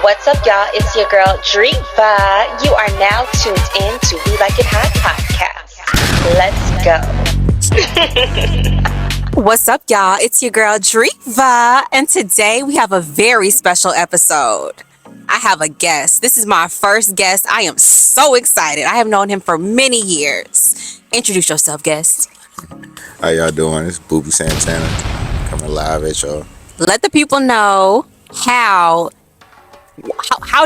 What's up, y'all? It's your girl, Dreva. You are now tuned in to We Like It Hawt podcast. Let's go. What's up, y'all? It's your girl, Dreva. And today we have a very special episode. I have a guest. This is my first guest. I am so excited. I have known him for many years. Introduce yourself, guest. How y'all doing? It's Booby Santana coming live at y'all. Let the people know how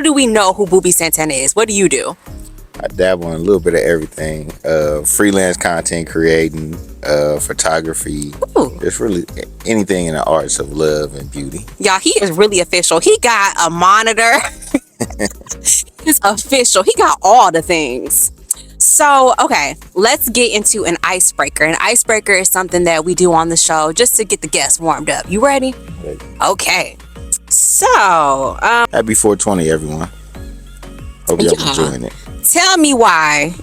do we know who Booby Santana is? What do you do? I dabble in a little bit of everything. Freelance content creating, photography. Ooh. It's really anything in the arts of love and beauty. Y'all, he is really official. He got a monitor. He's official. He got all the things. So, okay, let's get into an icebreaker. An icebreaker is something that we do on the show just to get the guests warmed up. You ready? Ready. Okay. So, Happy 420, everyone. Hope y'all enjoying it. Tell me why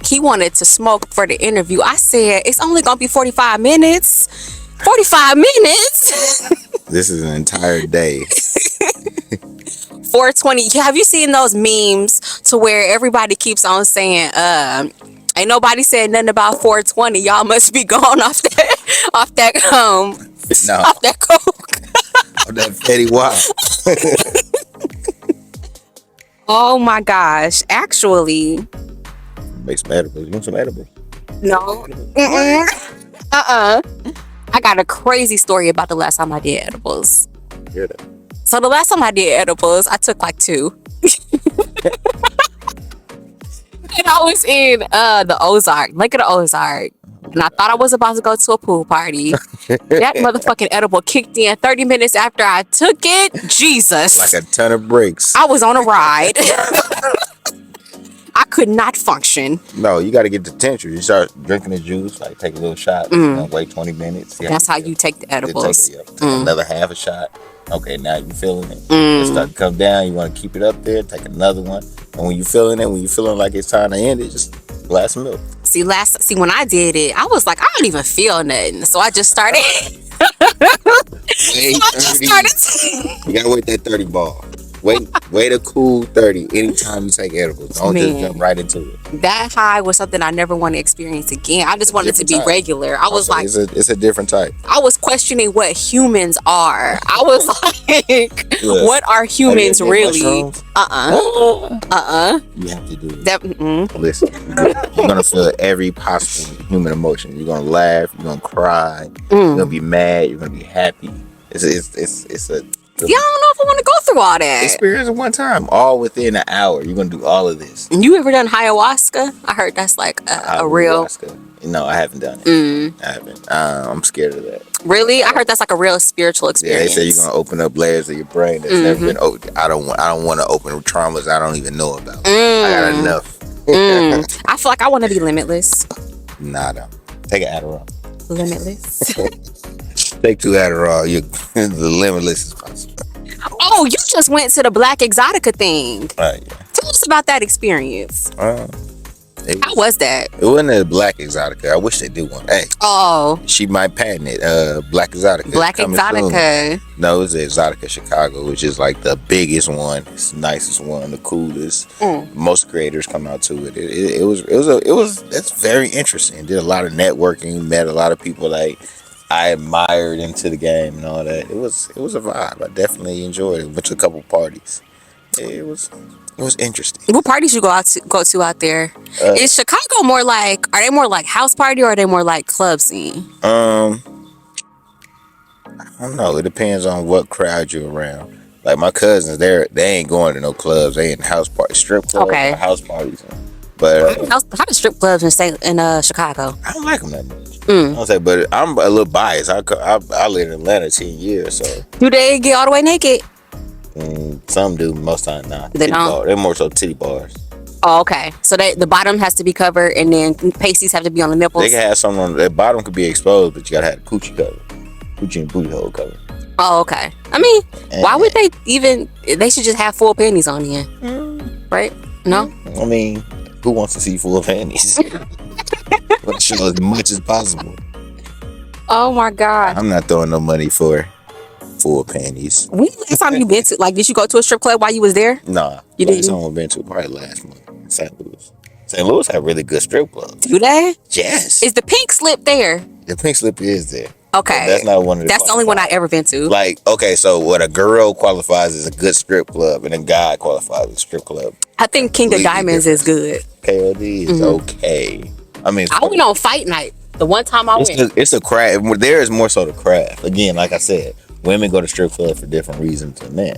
he wanted to smoke for the interview. I said, it's only going to be 45 minutes. 45 minutes? This is an entire day. 420. Have you seen those memes to where everybody keeps on saying, ain't nobody said nothing about 420. Y'all must be going off that off that coke. Off that Fetty Wap. Oh my gosh. Actually. Make some edibles. You want some edibles? No. I got a crazy story about the last time I did edibles. Hear that? So the last time I did edibles, I took like 2. And I was in the Ozark, Lake of the Ozark. And I thought I was about to go to a pool party. That motherfucking edible kicked in 30 minutes after I took it. Jesus. Like a ton of bricks. I was on a ride. I could not function. No, you got to get the tincture. You start drinking the juice, like take a little shot, wait 20 minutes. That's how you take the edibles. Take another half a shot. Okay, now you're feeling it. It start to come down. You want to keep it up there. Take another one. And when you're feeling like it's time to end it, just glass of milk. See, when I did it, I was like, I don't even feel nothing. So I just started. You gotta wait that 30 ball. Wait a cool 30 anytime you take edibles. Don't just jump right into it. That high was something I never want to experience again. I just wanted it to be regular. I was like, it's a different type. I was questioning what humans are. I was like, what are humans really? You have to do it. Listen, you're gonna feel every possible human emotion. You're gonna laugh. You're gonna cry. You're gonna be mad. You're gonna be happy. It's a I don't know if I want to go through all that. Experience it one time, all within an hour. You're gonna do all of this. You ever done ayahuasca? I heard that's like a real. Ayahuasca. No, I haven't done it. I haven't. I'm scared of that. Really? I heard that's like a real spiritual experience. Yeah, they say you're gonna open up layers of your brain that's never been opened. I don't want to open traumas I don't even know about. I got enough. I feel like I want to be limitless. Nada. Take an Adderall. Limitless. Take 2 Adderall. The limitless is possible. Oh, you just went to the Black Exotica thing. Yeah. Tell us about that experience. How was that? It wasn't a Black Exotica. I wish they do one. Hey. Oh. She might patent it. Black Exotica. Black Exotica. No, it's the Exotica Chicago, which is like the biggest one. It's the nicest one, the coolest. Most creators come out to it. That's very interesting. Did a lot of networking, met a lot of people like I admired into the game and all that. It was a vibe. I definitely enjoyed it. Went to a couple parties. It was interesting. What parties you go to out there? Is Chicago more like? Are they more like house party or are they more like club scene? I don't know. It depends on what crowd you're around. Like my cousins, they ain't going to no clubs. They in house parties, strip clubs, or house parties. But how do strip clubs in Chicago? I don't like them that much. I'll say, but I'm a little biased. I lived in Atlanta 10 years, so. Do they get all the way naked? Some do, most times not. They don't? They're more so titty bars. Oh, okay. So the bottom has to be covered, and then pasties have to be on the nipples. They can have something on the bottom could be exposed, but you gotta have the coochie covered, coochie and booty hole covered. Oh, okay. I mean, why would they even? They should just have full panties on here, right? No. I mean, who wants to see full panties? Want to show as much as possible. Oh my God. I'm not throwing no money for full panties. When last time you been to, like, did you go to a strip club while you was there? Nah, You last didn't? time I've been to probably last month in St. Louis. St. Louis have really good strip clubs. Do they? Yes. Is the pink slip there? The pink slip is there. Okay. But that's not one of the. That's the only one I ever been to. Like, okay, so what a girl qualifies as a good strip club, and a guy qualifies as a strip club. I think King of Diamonds is good. KOD is okay. I mean, I went on fight night. The one time I went. It's a craft. There is more so the craft. Again, like I said, women go to strip club for different reasons than men.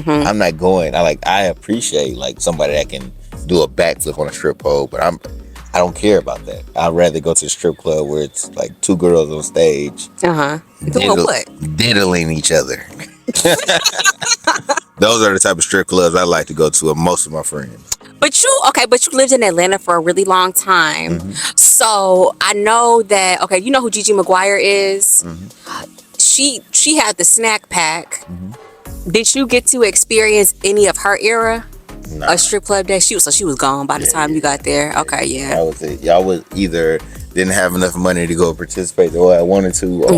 I'm not going. I appreciate like somebody that can do a backflip on a strip pole, but I don't care about that. I'd rather go to the strip club where it's like two girls on stage. Doing what? Diddling each other. Those are the type of strip clubs I like to go to with most of my friends. But you lived in Atlanta for a really long time. So I know that, okay, you know who Gigi McGuire is? She had the snack pack. Did you get to experience any of her era? Nah. A strip club that she was gone by the time you got there. Okay, yeah. That was it. Y'all was either didn't have enough money to go participate the way I wanted to, or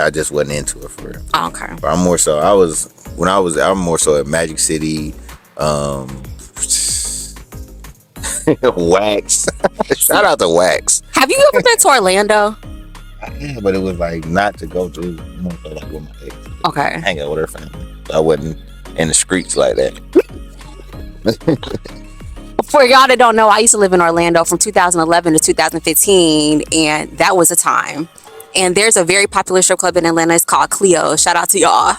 I just wasn't into it for real. Okay. But I'm more so. I'm more so at Magic City, Wax. Shout out to Wax. Have you ever been to Orlando? Yeah, but it was like not to go to. More so like with my ex. Okay. Hang out with her family. So I wasn't in the streets like that. For y'all that don't know, I used to live in Orlando from 2011 to 2015, and that was a time. And there's a very popular strip club in Atlanta. It's called Cleo. Shout out to y'all.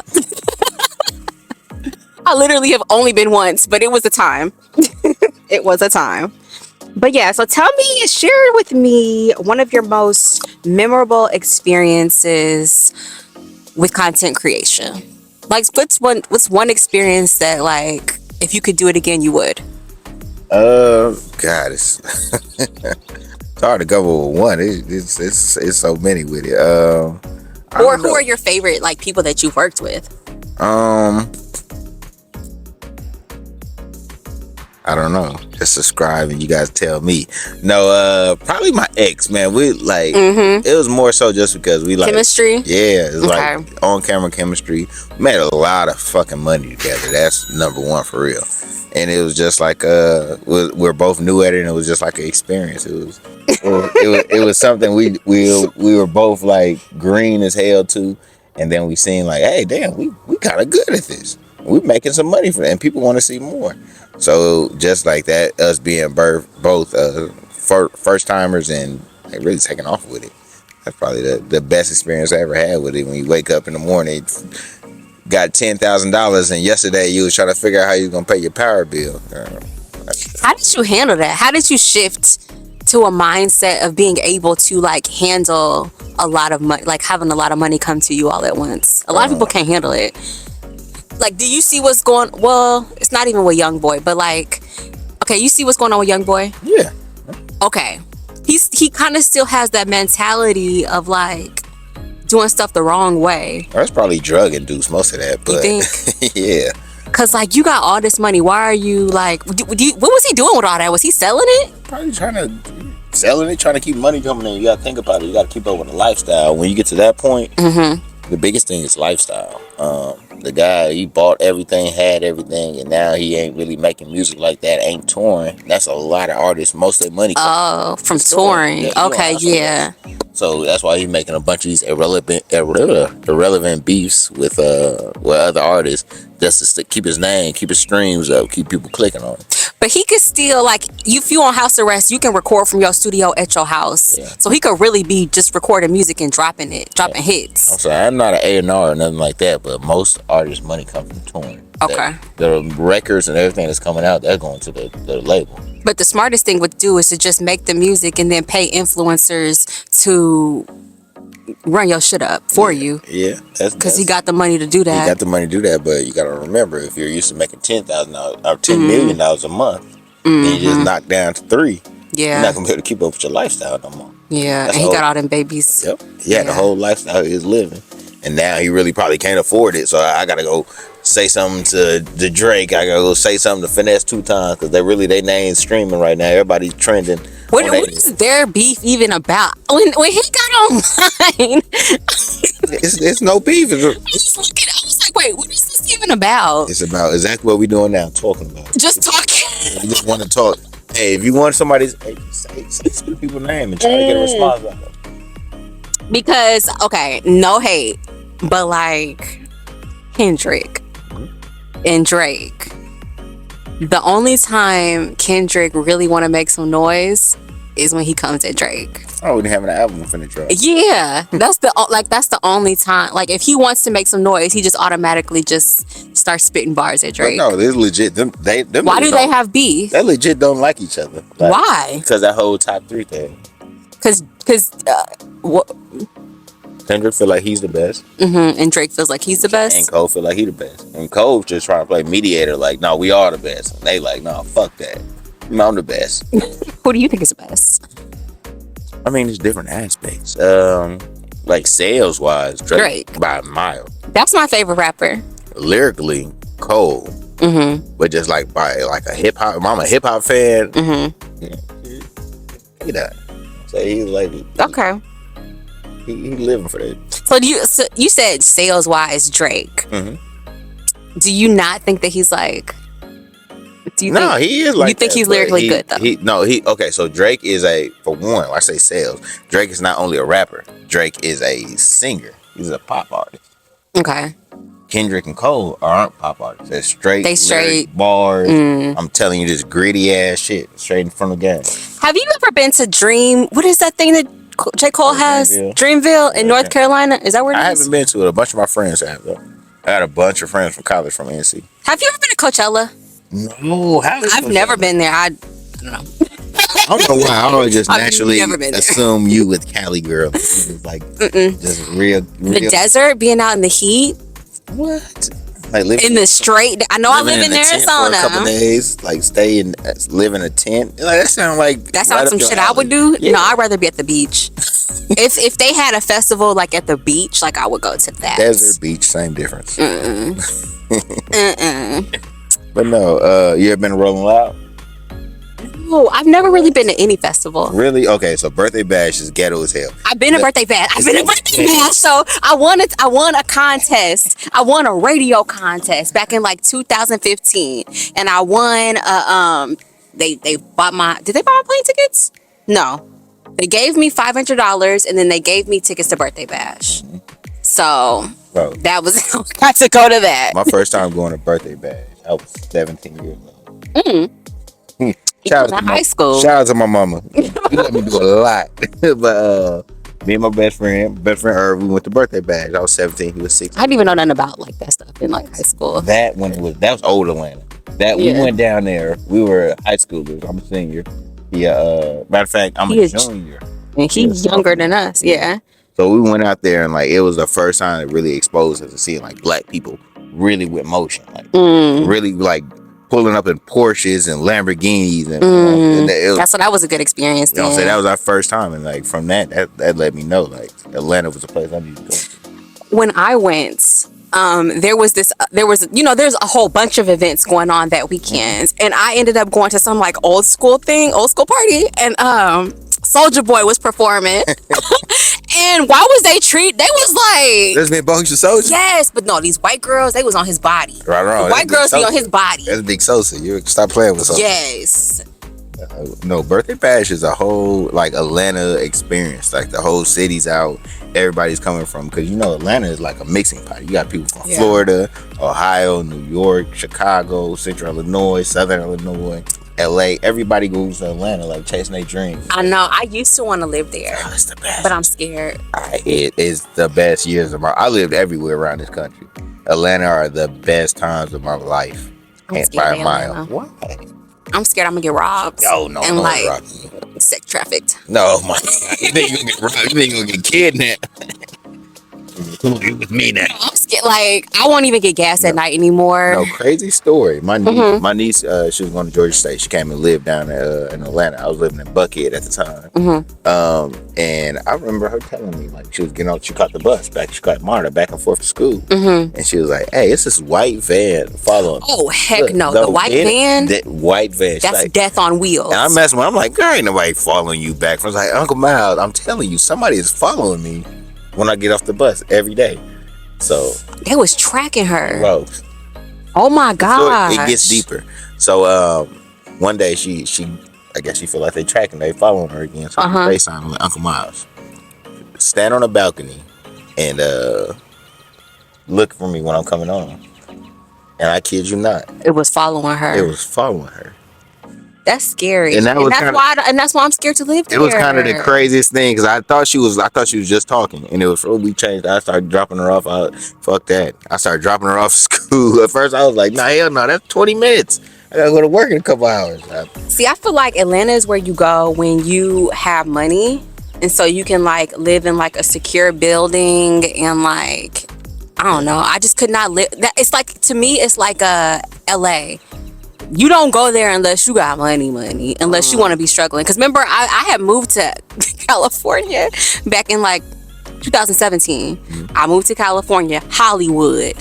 I literally have only been once, but it was a time. It was a time. But yeah, so share with me one of your most memorable experiences with content creation. Like, what's one experience that, like, if you could do it again, you would? God, it's hard to go with one. It's so many with it. Or who are your favorite like people that you've worked with? I don't know. Just subscribe and you guys tell me. No, probably my ex, man. We like it was more so just because we like chemistry. Yeah, it's like on camera chemistry. We made a lot of fucking money together. That's number one for real. And it was just like we're both new at it, and it was just like an experience. It was something we were both like green as hell to, and then we seen like, hey, damn, we kind of good at this. We're making some money for that, and people want to see more. So just like that, us being both first timers and like really taking off with it. That's probably the best experience I ever had with it. When you wake up in the morning, got $10,000, and yesterday you was trying to figure out how you was gonna pay your power bill. How did you handle that? How did you shift to a mindset of being able to like handle a lot of money, like having a lot of money come to you all at once? A lot of people can't handle it. Like, do you see what's going? Well, it's not even with Young Boy, but like, okay, you see what's going on with Young Boy? Yeah. Okay, he kind of still has that mentality of like doing stuff the wrong way. That's probably drug induced, most of that. But You think? Yeah. Cause like you got all this money. Why are you like? What was he doing with all that? Was he selling it? Probably selling it, trying to keep money coming in. You gotta think about it. You gotta keep up with the lifestyle. When you get to that point, the biggest thing is lifestyle. The guy, he bought everything, had everything, and now he ain't really making music like that, ain't touring. That's a lot of artists, most of their money from touring. Yeah, okay, yeah. So that's why he's making a bunch of these irrelevant beefs with other artists, just to keep his name, keep his streams up, keep people clicking on it. But he could still, like, if you on house arrest, you can record from your studio at your house. Yeah. So he could really be just recording music and dropping hits. I'm sorry, I'm not an A&R or nothing like that, but most artists' money comes from touring. Okay. The records and everything that's coming out, they're going to the label. But the smartest thing would do is to just make the music and then pay influencers to run your shit up for you. Yeah, that's because he got the money to do that. He got the money to do that, but you got to remember, if you're used to making $10,000 or $10 million a month, and you just knock down to $3 million, you're not gonna be able to keep up with your lifestyle no more. Yeah, and he got all them babies. Yep. Yeah, the whole lifestyle he is living, and now he really probably can't afford it. So I gotta go say something to Drake. I gotta go say something to Finesse 2 times because they name's streaming right now. Everybody's trending. What is their beef even about? When he got online, it's no beef. I was like, wait, what is this even about? It's about exactly what we're doing now, talking about. Just talking. We just want to talk. Hey, if you want somebody's, say some people's name and try to get a response out of it. Because, okay, no hate, but like Kendrick and Drake, the only time Kendrick really want to make some noise is when he comes at Drake. Oh, we didn't have an album finna drop. Yeah, that's the only time. Like, if he wants to make some noise, he just automatically just starts spitting bars at Drake. But no, they're legit. Them Why do they have beef? They legit don't like each other. Like, why? Because that whole top 3 thing. Because what? Kendrick feel like he's the best. And Drake feels like he's the best. And Cole feel like he the best. And Cole just trying to play mediator. Like, no, we are the best. And they like, no, fuck that. No, I'm the best. Who do you think is the best? I mean, there's different aspects. Like sales wise, Drake by a mile. That's my favorite rapper. Lyrically, Cole. But just like by like a hip hop. I'm a hip hop fan. He that. So he's like, okay. He living for that. So you said sales wise Drake. Do you not think that he's like? He is like. You think he's lyrically good though? Okay. So Drake is for one. When I say sales, Drake is not only a rapper. Drake is a singer. He's a pop artist. Okay. Kendrick and Cole aren't pop artists. They're straight. They straight bars. I'm telling you, this gritty ass shit straight in front of the game. Have you ever been to Dream? What is that thing that J. Cole has? Dreamville in North Carolina? Is that where it is? I haven't been to it. A bunch of my friends have though. I had a bunch of friends from college from NC. Have you ever been to Coachella? No, I've never been there. I don't know. I don't know why. I always just naturally assume you with Cali girl. Just like just real. The desert, being out in the heat. What? Like living in the straight. I know I live in Arizona. For a couple days, like live in a tent. Like that sounds right some shit I would do. Yeah. No, I'd rather be at the beach. if they had a festival like at the beach, like I would go to that. Desert, beach, same difference. But no, you ever been to Rolling Loud? No, I've never really been to any festival. Really? Okay, so Birthday Bash is ghetto as hell. I've been to Birthday Bash. So I won a contest. I won a radio contest back in like 2015, and I won. They bought my. Did they buy my plane tickets? No, they gave me $500, and then they gave me tickets to Birthday Bash. So that was got to go to that. My first time going to Birthday Bash. I was 17 years old. Shout out to high school. Shout out to my mama. She let me do a lot. But me and my best friend Irv, we went to Birthday Bash. I was 17. He was 16. I didn't even know nothing about like that stuff in like high school. That was old Atlanta. We went down there. We were high schoolers. I'm a senior. Yeah. Matter of fact, I'm a junior. And he's younger than us. Yeah. So we went out there and like it was the first time it really exposed us to seeing like black people really with motion, like really like pulling up in Porsches and Lamborghinis, and that was a good experience. You know what I'm saying? That was our first time, and like from that let me know like Atlanta was a place I needed to go to. When I went, there's a whole bunch of events going on that weekend, and I ended up going to some like old school party, and Soulja Boy was performing. And why was they was like there's been bunch of Soulja? Yes, but no, these white girls, they was on his body. Right. White girls be on his body. That's Big Sosa. You stop playing with Sosa. Yes. No, Birthday Bash is a whole like Atlanta experience. Like the whole city's out. Everybody's coming from, because Atlanta is like a mixing pot. You got people from Florida, Ohio, New York, Chicago, Central Illinois, Southern Illinois, LA. Everybody goes to Atlanta like chasing their dreams. I know. I used to want to live there. Oh, it's the best. But I'm scared. It is the best years of my. I lived everywhere around this country. Atlanta are the best times of my life. I'm by a mile. Why? I'm scared I'm gonna get robbed. Oh no, and like sex trafficked. No, my God. You think you're gonna get robbed? You think you're gonna get kidnapped? Come on, you with me now. I'm scared. Like, I won't even get gas at night anymore. No, crazy story. My niece, she was going to Georgia State. She came and lived down in Atlanta. I was living in Buckhead at the time. And I remember her telling me, like, she was getting out, she caught the bus back, she caught Marta back and forth to school. And she was like, hey, it's this white van following me. Oh, heck no. The white van? That white van. That's like, death on wheels. And I'm messing with her. I'm like, girl, ain't nobody following you back. I was like, Uncle Miles, I'm telling you, somebody is following me when I get off the bus every day. So they was tracking her. Bro. Oh my god. It gets deeper. So one day she I guess she feel like they tracking, they following her again. So FaceTime with Uncle Miles. Stand on a balcony and look for me when I'm coming on. And I kid you not. It was following her. It was following her. That's scary. And that's why I'm scared to live there. It was kind of the craziest thing because I thought she was just talking, and it was we changed. I started dropping her off. Fuck that. I started dropping her off school. At first, I was like, nah, hell no, that's 20 minutes. I gotta go to work in a couple hours. See, I feel like Atlanta is where you go when you have money, and so you can like live in like a secure building and like I don't know. I just could not live. That it's like to me, it's like LA. You don't go there unless you got money, unless you want to be struggling. Because remember, I had moved to California back in like 2017. I moved to California, Hollywood.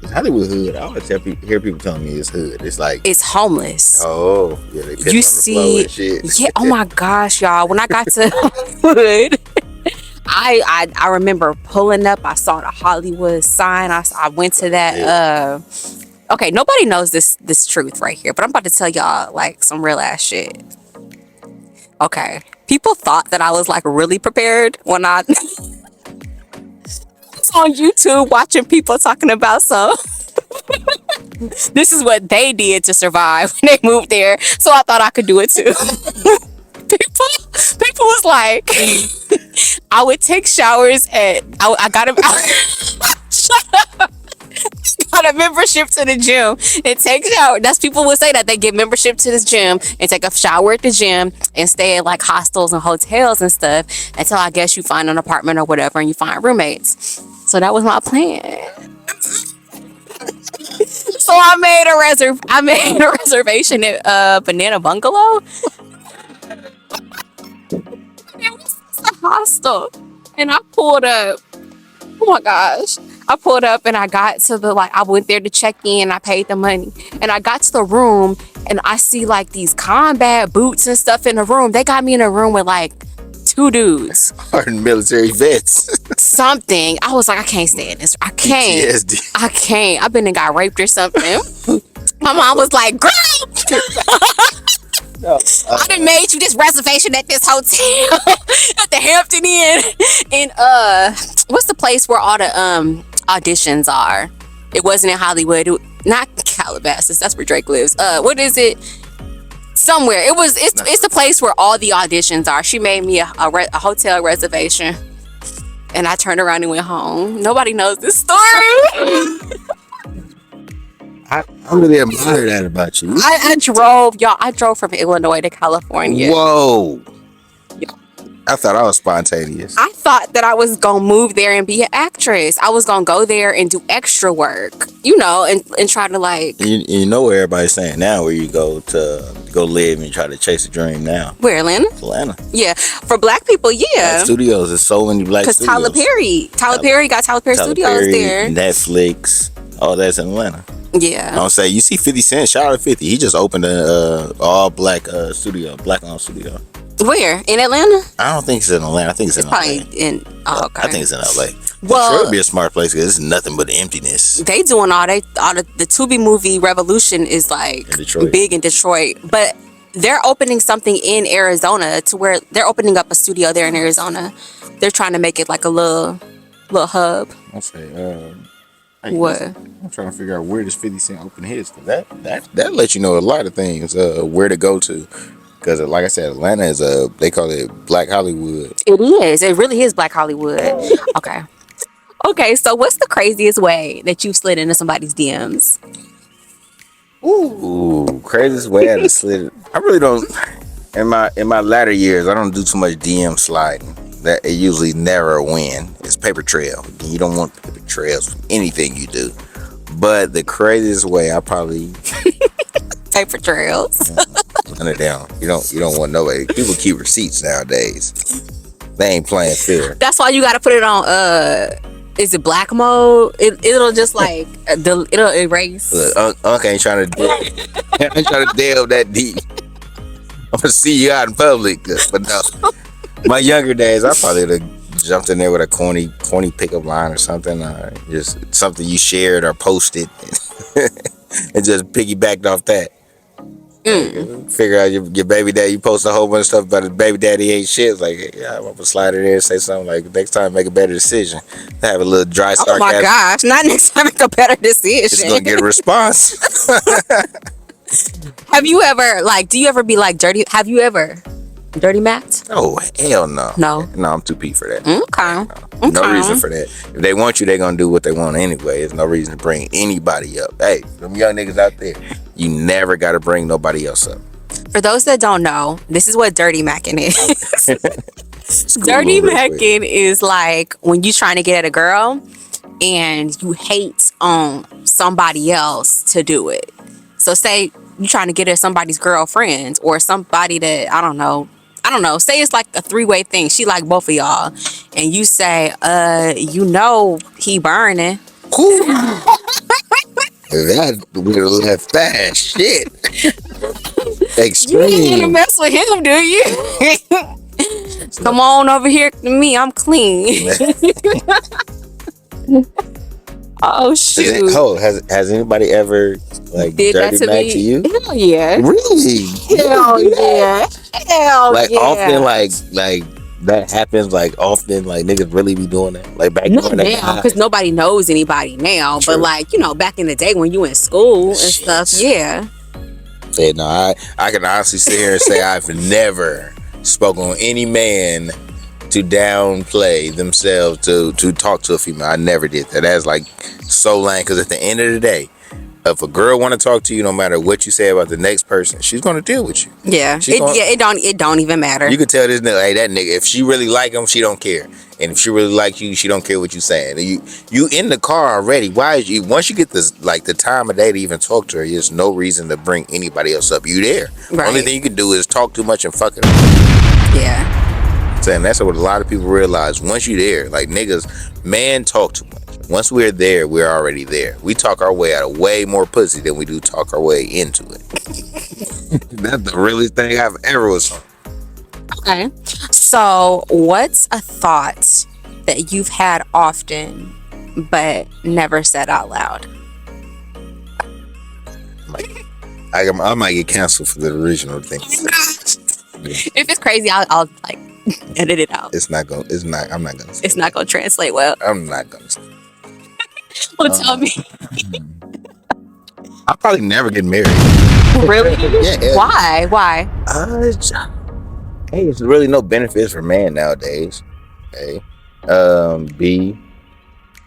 Hollywood hood. I always hear people telling me it's hood. It's like it's homeless. Oh, yeah, they piss you on see, the floor and shit. Yeah. Oh my gosh, y'all. When I got to Hollywood, I remember pulling up. I saw the Hollywood sign. I went to that. Okay, nobody knows this truth right here, but I'm about to tell y'all like some real ass shit. Okay, people thought that I was like really prepared when I was on YouTube watching people talking about some. This is what they did to survive when they moved there, so I thought I could do it too. People was like, I would take showers at I got a shut up. Got a membership to the gym and take a shower. That's people would say that they get membership to this gym and take a shower at the gym and stay at like hostels and hotels and stuff until I guess you find an apartment or whatever and you find roommates. So that was my plan. So I made a reservation at Banana Bungalow. It was a hostel, and I pulled up. Oh my gosh. I pulled up and I got to I went there to check in. I paid the money and I got to the room and I see like these combat boots and stuff in the room. They got me in a room with like 2 dudes. Hardened military vets. Something. I was like, I can't stay in this. I can't. PTSD. I can't. I've been and got raped or something. My mom was like, girl. No, I done made you this reservation at this hotel at the Hampton Inn. And what's the place where all the auditions are? It wasn't in Hollywood. Not Calabasas. That's where Drake lives. What is it? Somewhere. It's the place where all the auditions are. She made me a hotel reservation. And I turned around and went home. Nobody knows this story. I really admire that about you. I drove from Illinois to California. Whoa. I thought I was spontaneous. I thought that I was gonna move there and be an actress. I was gonna go there and do extra work, and try to like. You know where everybody's saying now, where you go live and try to chase a dream now. Where, Atlanta? Atlanta. Yeah, for Black people, yeah. Black studios, there's so many Black studios. Because Tyler Perry got Tyler Perry Studios there. Netflix, all that's in Atlanta. Yeah. I'll say you see 50 Cent. Shout out to 50. He just opened a all black studio, black owned studio. Where? In Atlanta? I don't think it's in Atlanta. I think it's in probably LA. Okay. I think it's in LA. Well, Detroit would be a smart place because it's nothing but emptiness. They doing the Tubi movie revolution is like big in Detroit, but they're opening something in Arizona to where they're opening up a studio there in Arizona. They're trying to make it like a little hub. I'll say, what? I'm trying to figure out where does 50 Cent open his, because that lets you know a lot of things, where to go to. Because like I said, Atlanta is they call it Black Hollywood. It is. It really is Black Hollywood. Okay, so what's the craziest way that you've slid into somebody's DMs? Ooh, craziest way I slid. I really don't. In my latter years, I don't do too much DM sliding. that it usually never a win. It's paper trail. You don't want paper trails from anything you do. But the craziest way, I probably Paper trails. run it down. You don't want nobody. People keep receipts nowadays. They ain't playing fair. That's why you gotta put it on is it black mode? It'll just like it'll erase. Look, Unc ain't trying to ain't trying to delve that deep. I'm gonna see you out in public, but no. My younger days, I probably would have jumped in there with a corny pickup line or something, just something you shared or posted, and just piggybacked off that. Figure out your baby daddy. You post a whole bunch of stuff about his baby daddy ain't shit. It's like, yeah, I'm gonna slide in there and say something like, next time make a better decision. Have a little dry sarcasm. Oh my gosh! Not next time, make a better decision. It's gonna get a response. Have you ever do you ever be like dirty? Have you ever dirty macked? Oh hell no. No, I'm too P for that. Okay. No reason for that. If they want you, they gonna do what they want anyway. There's no reason to bring anybody up. Hey, them young niggas out there, you never gotta bring nobody else up. For those that don't know, this is what dirty macking is. Dirty macking is like when you trying to get at a girl and you hate on somebody else to do it. So say you trying to get at somebody's girlfriend or somebody that I don't know. Say it's like a 3-way thing. She like both of y'all, and you say, he burning. That will have fast shit. You ain't gonna mess with him, do you? Come on over here to me. I'm clean. Oh shoot! Has anybody ever did that to me? To you? Hell yeah! Really? Hell yeah! Hell like yeah! Often, like that happens. Like often, like niggas really be doing that. Like back not now, because nobody knows anybody now. True. But back in the day when you in school and stuff, yeah. Yeah, no, I can honestly sit here and say I've never spoken on any man to downplay themselves to talk to a female. I never did that. That's like so lame, because at the end of the day, if a girl want to talk to you, no matter what you say about the next person, she's gonna deal with you. Yeah, it don't even matter. You could tell this nigga, hey, that nigga, if she really like him, she don't care, and if she really like you, she don't care what you saying. You in the car already. Why is you? Once you get this, like the time of day to even talk to her, there's no reason to bring anybody else up. You there? Right. Only thing you can do is talk too much and fuck it. Yeah. And that's what a lot of people realize. Once you're there, like niggas, man talk too much. Once we're there, we're already there. We talk our way out of way more pussy than we do talk our way into it. That's the realest thing I've ever was on. Okay. So what's a thought that you've had often but never said out loud? I might get canceled for the original thing. If it's crazy, I'll edit it out. I'm not gonna. It's not gonna translate well. I'm not gonna. Well, tell me. I'll probably never get married. Really? Yeah. Why? Hey, there's really no benefits for man nowadays. Hey, B,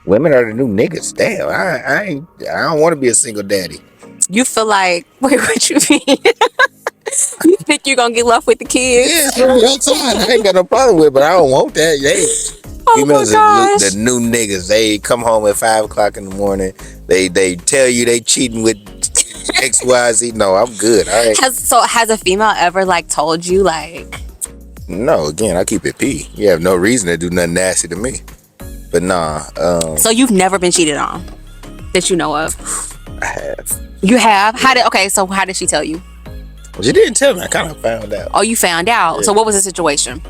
women are the new niggas. Damn, I don't want to be a single daddy. You feel like, wait, what you mean? You think you're gonna get left with the kids? Yeah, that's fine. I ain't got no problem with it, but I don't want that. Females are the new niggas. They come home at 5 o'clock in the morning. They tell you they cheating with XYZ. No, I'm good. All right. Has a female ever told you No, again, I keep it P. You have no reason to do nothing nasty to me. But nah. So you've never been cheated on that you know of? I have. You have? So how did she tell you? She didn't tell me. I kind of found out. Oh, you found out. Yeah. So what was the situation?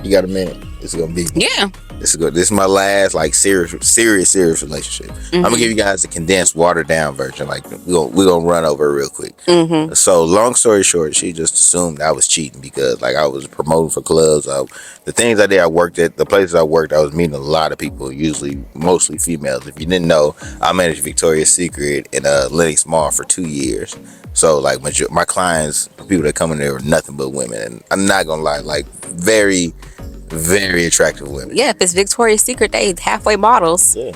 You got a minute? This is gonna be. Yeah. This is my last serious relationship. Mm-hmm. I'm gonna give you guys a condensed, watered down version. We're gonna run over it real quick. Mm-hmm. So long story short, she just assumed I was cheating because I was promoting for clubs. The things I did, I worked at the places I worked. I was meeting a lot of people, mostly females. If you didn't know, I managed Victoria's Secret and Lenox Mall for 2 years. So my clients, people that come in there, were nothing but women, and I'm not gonna lie, very, very attractive women. Yeah, if it's Victoria's Secret, they halfway models. Yeah.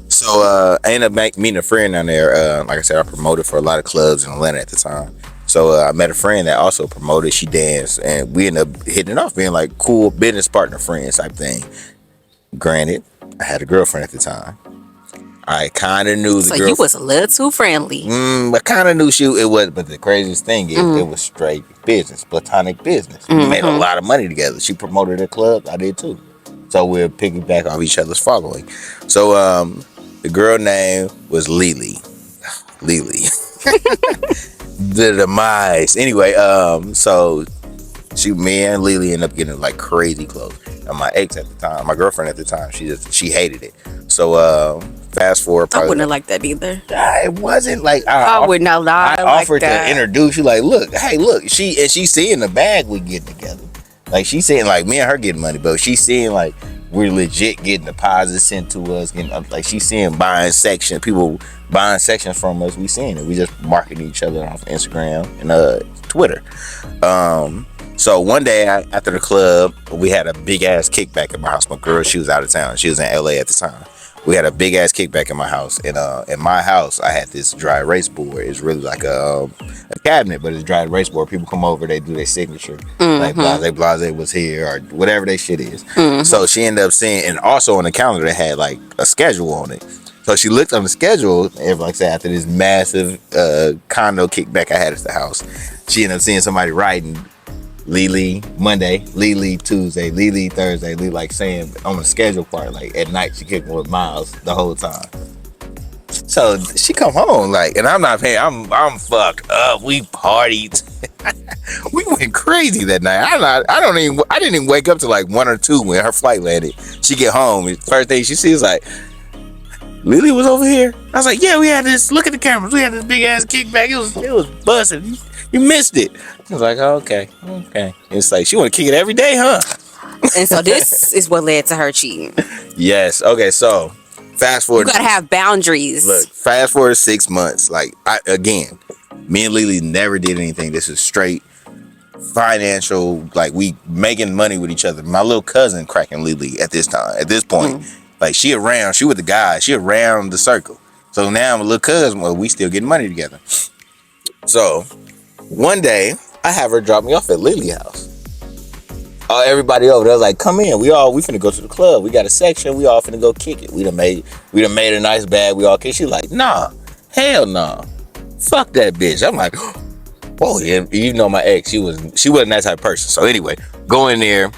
So I ended up meeting a friend down there. Like I said, I promoted for a lot of clubs in Atlanta at the time, So I met a friend that also promoted. She danced, and we ended up hitting it off, being like cool business partner friends type thing. Granted, I had a girlfriend at the time. I kind of knew the So girl. you was a little too friendly. I kind of knew it was, but the craziest thing is it was straight business, platonic business. We made a lot of money together. She promoted a club, I did too. So we'll piggyback off each other's following. So the girl name was Lily. Lily. The demise. Anyway, so me and Lily ended up getting like crazy close. And my ex at the time, my girlfriend at the time, she hated it. So fast forward. I wouldn't have liked that either. It wasn't like I would not lie. I offered to introduce you. Like, look, she's seeing the bag we get together. Like, she's seeing like me and her getting money, but she's seeing like we're legit getting deposits sent to us. Like, she's seeing people buying sections from us. We seeing it. We just marketing each other off Instagram and Twitter. So one day after the club, we had a big ass kickback at my house. My girl, she was out of town. She was in LA at the time. We had a big ass kickback in my house, and in my house I had this dry erase board. It's really like a cabinet, but it's dry erase board. People come over, they do their signature, like Blase was here or whatever their shit is. So she ended up seeing, and also on the calendar they had like a schedule on it. So she looked on the schedule, and like I said, after this massive condo kickback I had at the house, she ended up seeing somebody writing Lily Monday, Lily Tuesday, Lily Thursday, Lily, like saying on the schedule part, like at night she kicking with Miles the whole time. So she come home like, and I'm not paying. I'm fucked up. We partied. We went crazy that night. I didn't even wake up till like 1 or 2 when her flight landed. She get home. First thing she sees like, Lily was over here. I was like, yeah, we had this. Look at the cameras. We had this big ass kickback. It was busting. You missed it. I was like, oh, okay. It's like she want to kick it every day, huh? And so this is what led to her cheating. Yes. Okay. So fast forward. You gotta have boundaries. Look, fast forward 6 months. Like me and Lily never did anything. This is straight financial. Like, we making money with each other. My little cousin cracking Lily at this point. Like, she with the guys. She around the circle. So now my little cousin, well, we still getting money together. So one day, I have her drop me off at Lily's house. Everybody over there was like, come in. We finna go to the club. We got a section. We all finna go kick it. We done made a nice bag. We all kick. She like, nah, hell nah. Fuck that bitch. I'm like, whoa, yeah. You know my ex, she wasn't that type of person. So anyway, go in there,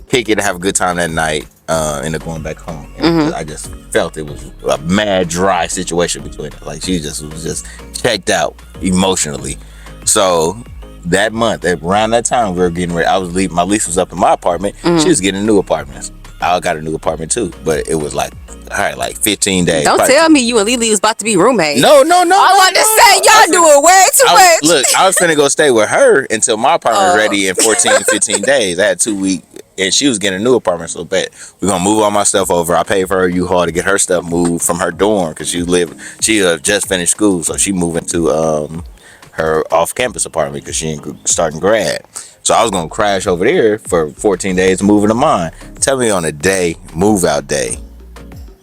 kick it, have a good time that night, end up going back home. I just felt it was a mad dry situation between us. Like, she was just checked out emotionally. So that month, around that time, we were getting ready. I was leaving. My lease was up in my apartment. She was getting a new apartment. I got a new apartment too, but it was like, all right, like 15 days. Don't tell me you and Lily was about to be roommates. No. I want to say y'all doing way too much. Look, I was finna go stay with her until my apartment was ready in 15 days. I had 2 weeks, and she was getting a new apartment, so bet we're gonna move all my stuff over. I paid for her U-Haul to get her stuff moved from her dorm because she just finished school, so she moved into her off-campus apartment because she ain't starting grad. So I was gonna crash over there for 14 days, moving to mine. Tell me on a day, move out day.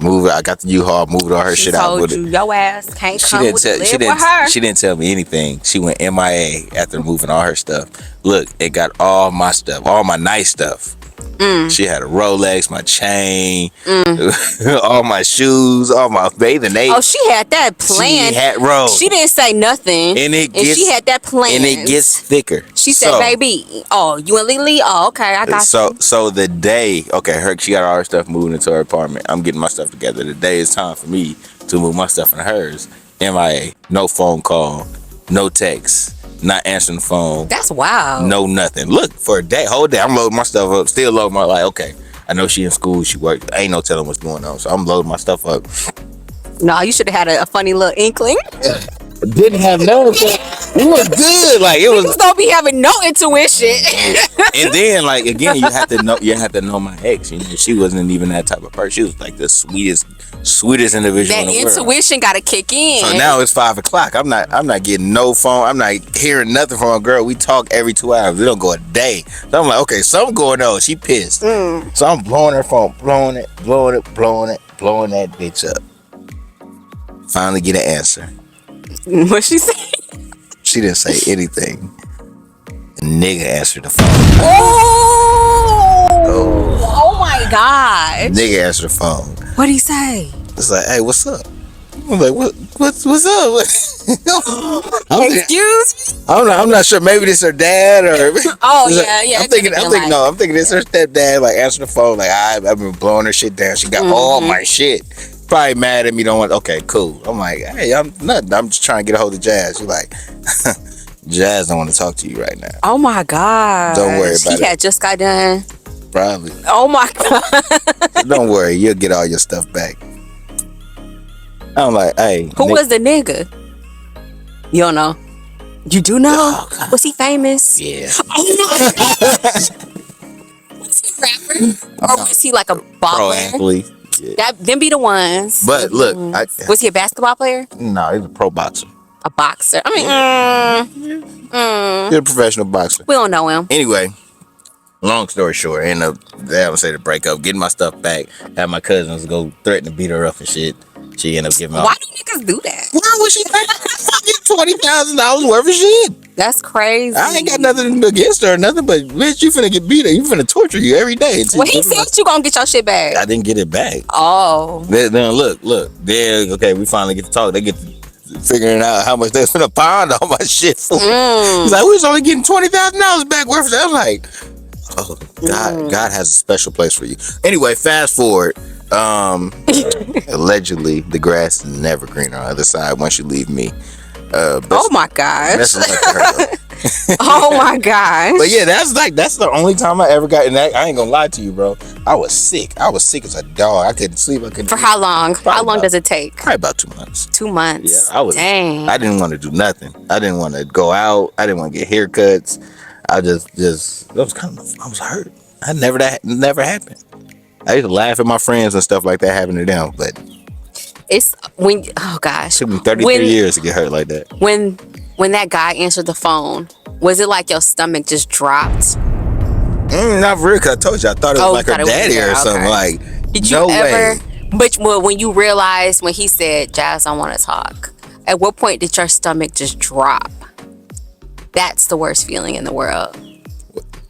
I got the U-Haul, moved all her shit out with it. Your ass can't come with her. She didn't tell me anything. She went MIA after moving all her stuff. Look, it got all my stuff, all my nice stuff. She had a Rolex, my chain, all my shoes, all my bathing apes. Oh, she had that planned. She didn't say nothing, and she had that planned. And it gets thicker. She said, "Baby, you and Lily. Oh, okay, I got you." So the day, she got all her stuff moved into her apartment. I'm getting my stuff together. The day is time for me to move my stuff into hers. MIA, no phone call, no text. Not answering the phone. That's wild. No nothing. Look, for a whole day, I'm loading my stuff up. Still loading my, like, okay, I know she in school, she worked. Ain't no telling what's going on. So I'm loading my stuff up. No, you should have had a funny little inkling. Didn't have no. It was good. Like, it was. Don't be having no intuition. And then, like, again, you have to know my ex. You know, she wasn't even that type of person. She was like the sweetest individual in the world. That intuition got to kick in. So now it's 5:00. I'm not getting no phone. I'm not hearing nothing from a girl. We talk every 2 hours. We don't go a day. So I'm like, okay, something going on. She pissed. So I'm blowing her phone, blowing that bitch up. Finally get an answer. What she say? She didn't say anything. The nigga answered the phone. Oh my God. Nigga answered the phone. What'd he say? It's like, hey, what's up? I'm like, what's up? Excuse me? I'm not sure. Maybe this her dad or. Oh yeah. I'm thinking this her stepdad. Like answering the phone. Like I've been blowing her shit down. She got all my shit. Probably mad at me. Don't want. Okay, cool. I'm like, hey, I'm nothing. I'm just trying to get a hold of Jazz. She's like, Jazz don't want to talk to you right now. Oh my God. Don't worry about it. He had just got done. Probably. Oh my God. Don't worry. You'll get all your stuff back. I'm like, hey. Who was the nigga? You don't know. You do know? Oh, was he famous? Yeah. Oh was he a rapper? Or was he like a ball Pro player? athlete. Yeah. Them be the ones. But look, was he a basketball player? No, he's a pro boxer. A boxer. I mean, He's a professional boxer. we don't know him. Anyway, long story short, I ended up, I would say the breakup, getting my stuff back, had my cousins go threaten to beat her up and shit. She ended up giving Why do niggas do that? Why would she pay fucking $20,000 worth of shit? That's crazy. I ain't got nothing against her or nothing, but bitch, you finna get beat up. You finna torture you every day. Well, he said you gonna get your shit back. I didn't get it back. Oh. Then look. Then, okay, we finally get to talk. They get to figuring out how much they're finna pound all my shit for. He's like, we was only getting $20,000 back worth of that. I'm like, oh, God has a special place for you. Anyway, fast forward. Allegedly, the grass is never greener on the other side once you leave me. Oh my gosh. Best of luck to her. Oh my gosh. But yeah, that's the only time I ever got in that. I ain't gonna lie to you, bro. I was sick as a dog. I couldn't sleep. I couldn't. For how long? How long does it take? Probably about 2 months. 2 months. Yeah, Dang. I didn't want to do nothing. I didn't want to go out. I didn't want to get haircuts. I was hurt. Never happened. I used to laugh at my friends and stuff like that happened to them, but it's when, oh gosh, it took me 33 years to get hurt like that. When that guy answered the phone, was it like your stomach just dropped? Not really, cause I told you I thought it was like her daddy or something. Okay. Like, did you ever? But when you realized when he said, "Jazz, I want to talk," at what point did your stomach just drop? That's the worst feeling in the world.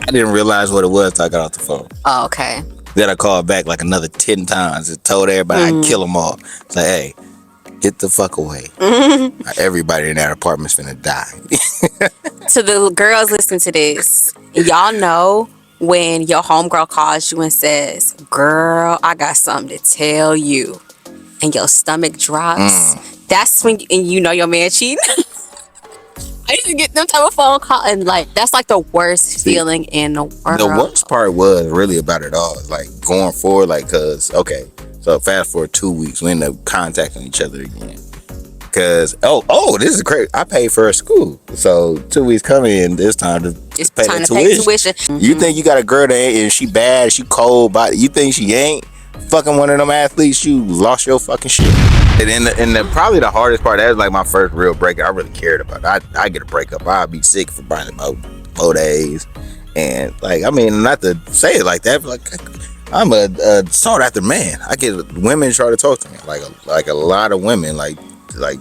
I didn't realize what it was until I got off the phone. Oh, okay. Then I called back like another 10 times and told everybody I'd kill them all. It's like, hey, get the fuck away. Everybody in that apartment's finna die. To the girls listening to this, y'all know when your homegirl calls you and says, girl, I got something to tell you, and your stomach drops, that's when you know your man cheating. I used to get them type of phone call, and like that's like the worst feeling in the world. The worst part was really about it all, like going forward, like, cause okay, so fast forward 2 weeks, we end up contacting each other again. Cause this is crazy. I paid for her school, so 2 weeks coming in this time to pay the tuition. You think you got a girl that and she bad, she cold body? You think she ain't fucking one of them athletes? You lost your fucking shit. And probably the hardest part, that was like my first real breakup I really cared about. I get a breakup, I'd be sick for probably about 4 days. And like, I mean, not to say it like that, but like, I'm a sought after man. I get women try to talk to me, like a lot of women like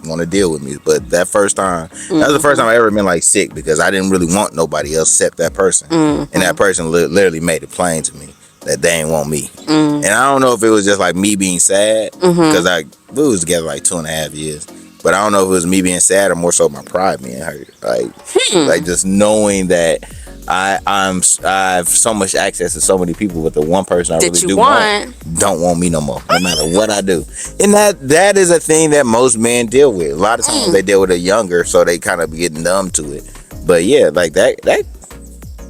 want to deal with me. But that first time, that was the first time I ever been like sick, because I didn't really want nobody else except that person. And that person literally made it plain to me that they ain't want me. And I don't know if it was just like me being sad, because we was together like 2.5 years, but I don't know if it was me being sad or more so my pride being hurt. Like just knowing that I have so much access to so many people, but the one person I really do want don't want me no more, no matter what I do. And that is a thing that most men deal with. A lot of times they deal with it younger, so they kind of get numb to it. But yeah, like that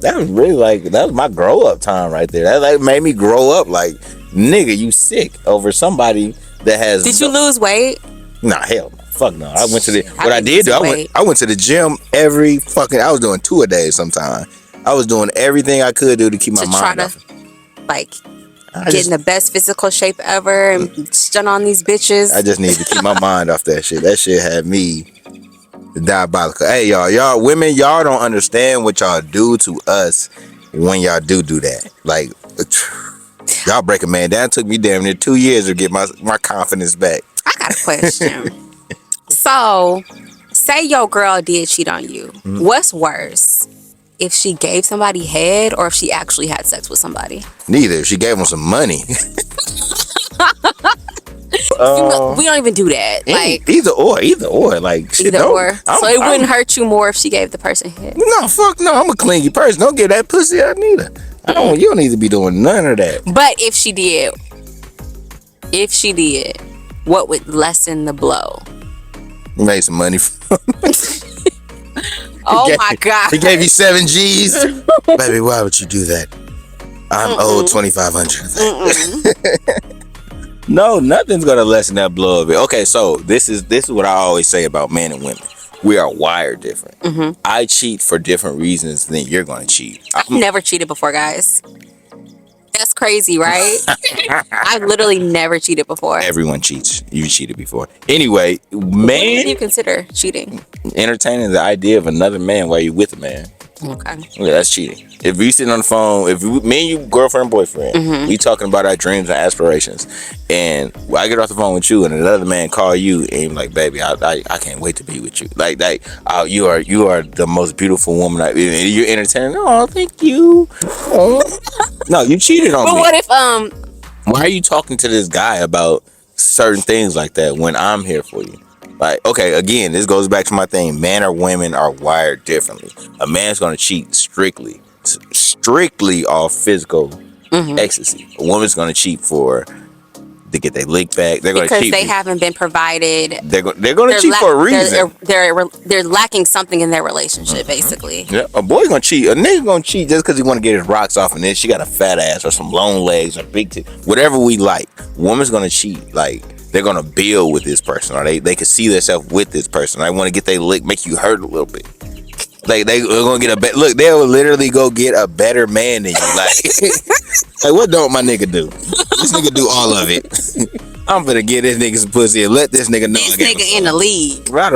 was really like, that was my grow up time right there. That like made me grow up. Like, nigga, you sick over somebody that has. Did you lose weight? Nah, hell no. Fuck no. I went to I went to the gym every fucking. I was doing 2 a day sometimes. I was doing everything I could do to keep my mind off. Like, get in the best physical shape ever and stun on these bitches. I just need to keep my mind off that shit. That shit had me diabolical. Hey, y'all women, y'all don't understand what y'all do to us when y'all do that. Like, y'all break a man down. It took me damn near 2 years to get my confidence back. I got a question. So say your girl did cheat on you. What's worse? If she gave somebody head or if she actually had sex with somebody? Neither. She gave him some money. We don't even do that. Like either or. Like shit, either or. So it wouldn't I'm, hurt you more if she gave the person head. No, fuck no. I'm a clingy person. Don't get that pussy out neither. You don't need to be doing none of that. But if she did, what would lessen the blow? You made some money from Oh my God. He gave you 7 G's. Baby, why would you do that? I'm owed 2,500. No, nothing's gonna lessen that blow of it. Okay, so this is what I always say about men and women. We are wired different. I cheat for different reasons than you're gonna cheat. I've never cheated before, guys. That's crazy, right? I've literally never cheated before. Everyone cheats. You cheated before. Anyway, What man, do you consider cheating? entertaining the idea of another man while you're with a man. Okay. Yeah, that's cheating. If we sitting on the phone, me and you, girlfriend, boyfriend, we talking about our dreams and aspirations, and I get off the phone with you, and another man call you, and you're like, baby, I can't wait to be with you. Like you are the most beautiful woman. And you're entertaining. Oh, thank you. Oh. No, you cheated on me. But what if Why are you talking to this guy about certain things like that when I'm here for you? Like, okay, again, this goes back to my thing. Men or women are wired differently. A man's gonna cheat strictly off physical ecstasy. A woman's gonna cheat to get their lick back. They're gonna because cheat they haven't been provided. They're gonna cheat for a reason. They're lacking something in their relationship, basically. Yeah, a boy's gonna cheat. A nigga gonna cheat just because he want to get his rocks off, and then she got a fat ass or some long legs or big tits, whatever we like. Woman's gonna cheat like. They're gonna build with this person, or they can see themselves with this person. They want to get their lick, make you hurt a little bit. Like they're gonna get look. They'll literally go get a better man than you. Like, like what don't my nigga do? This nigga do all of it. I'm gonna get this nigga some pussy and let this nigga know. This nigga in the league, right?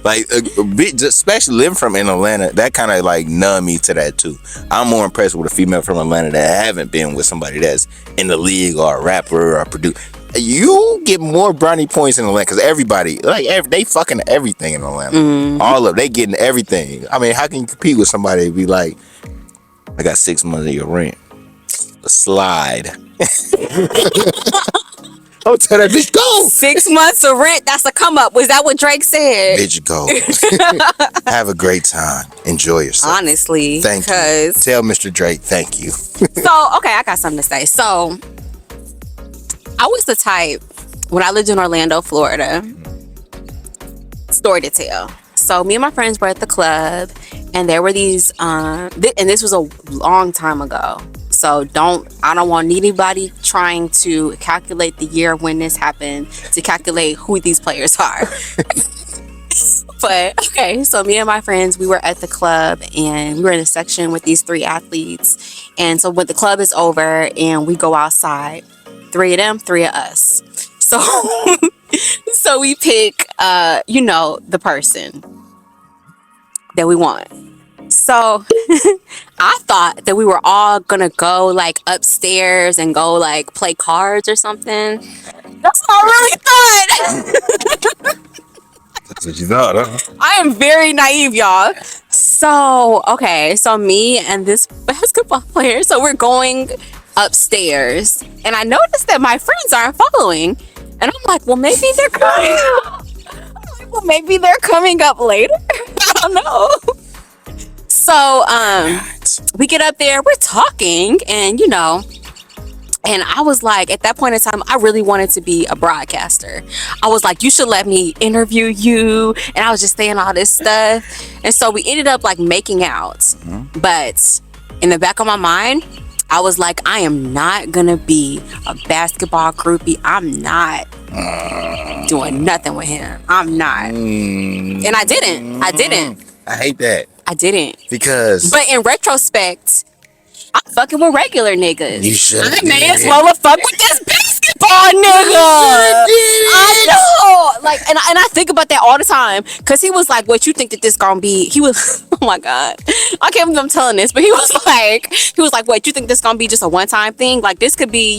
Like, especially living from in Atlanta, that kind of like numb me to that too. I'm more impressed with a female from Atlanta that haven't been with somebody that's in the league or a rapper or a producer. You get more brownie points in Atlanta because everybody, they fucking everything in Atlanta. All of they getting everything. I mean, how can you compete with somebody and be like, I got 6 months of your rent? Slide. I'll tell that bitch, go. 6 months of rent, that's a come up. Was that what Drake said? Bitch, go. Have a great time. Enjoy yourself. Honestly. Thank you. Tell Mr. Drake, thank you. So, okay, I got something to say. So, I was the type, when I lived in Orlando, Florida, story to tell. So me and my friends were at the club, and there were these, and this was a long time ago. So I don't want anybody trying to calculate the year when this happened to calculate who these players are. But okay, so me and my friends, we were at the club, and we were in a section with these 3 athletes. And so when the club is over and we go outside, 3 of them, 3 of us. So, so we pick, the person that we want. So I thought that we were all gonna go like upstairs and go like play cards or something. That's what I really thought. That's what you thought, huh? I am very naive, y'all. So, okay, so me and this basketball player, so we're going upstairs, and I noticed that my friends aren't following, and I'm like, well, maybe they're coming up later. I don't know. So we get up there, we're talking, and and I was like, at that point in time, I really wanted to be a broadcaster. I was like, you should let me interview you, and I was just saying all this stuff. And so we ended up like making out, but in the back of my mind, I was like, I am not gonna be a basketball groupie. I'm not doing nothing with him. I'm not. And I didn't. I hate that. I didn't. Because. But in retrospect, I'm fucking with regular niggas. You should. I may as well have fucked with this basketball nigga. I know. Like, and I think about that all the time. Cause he was like, what you think that this gonna be? He was, oh my God. I can't believe I'm telling this, but he was like, what, you think this gonna be just a one-time thing? Like, this could be,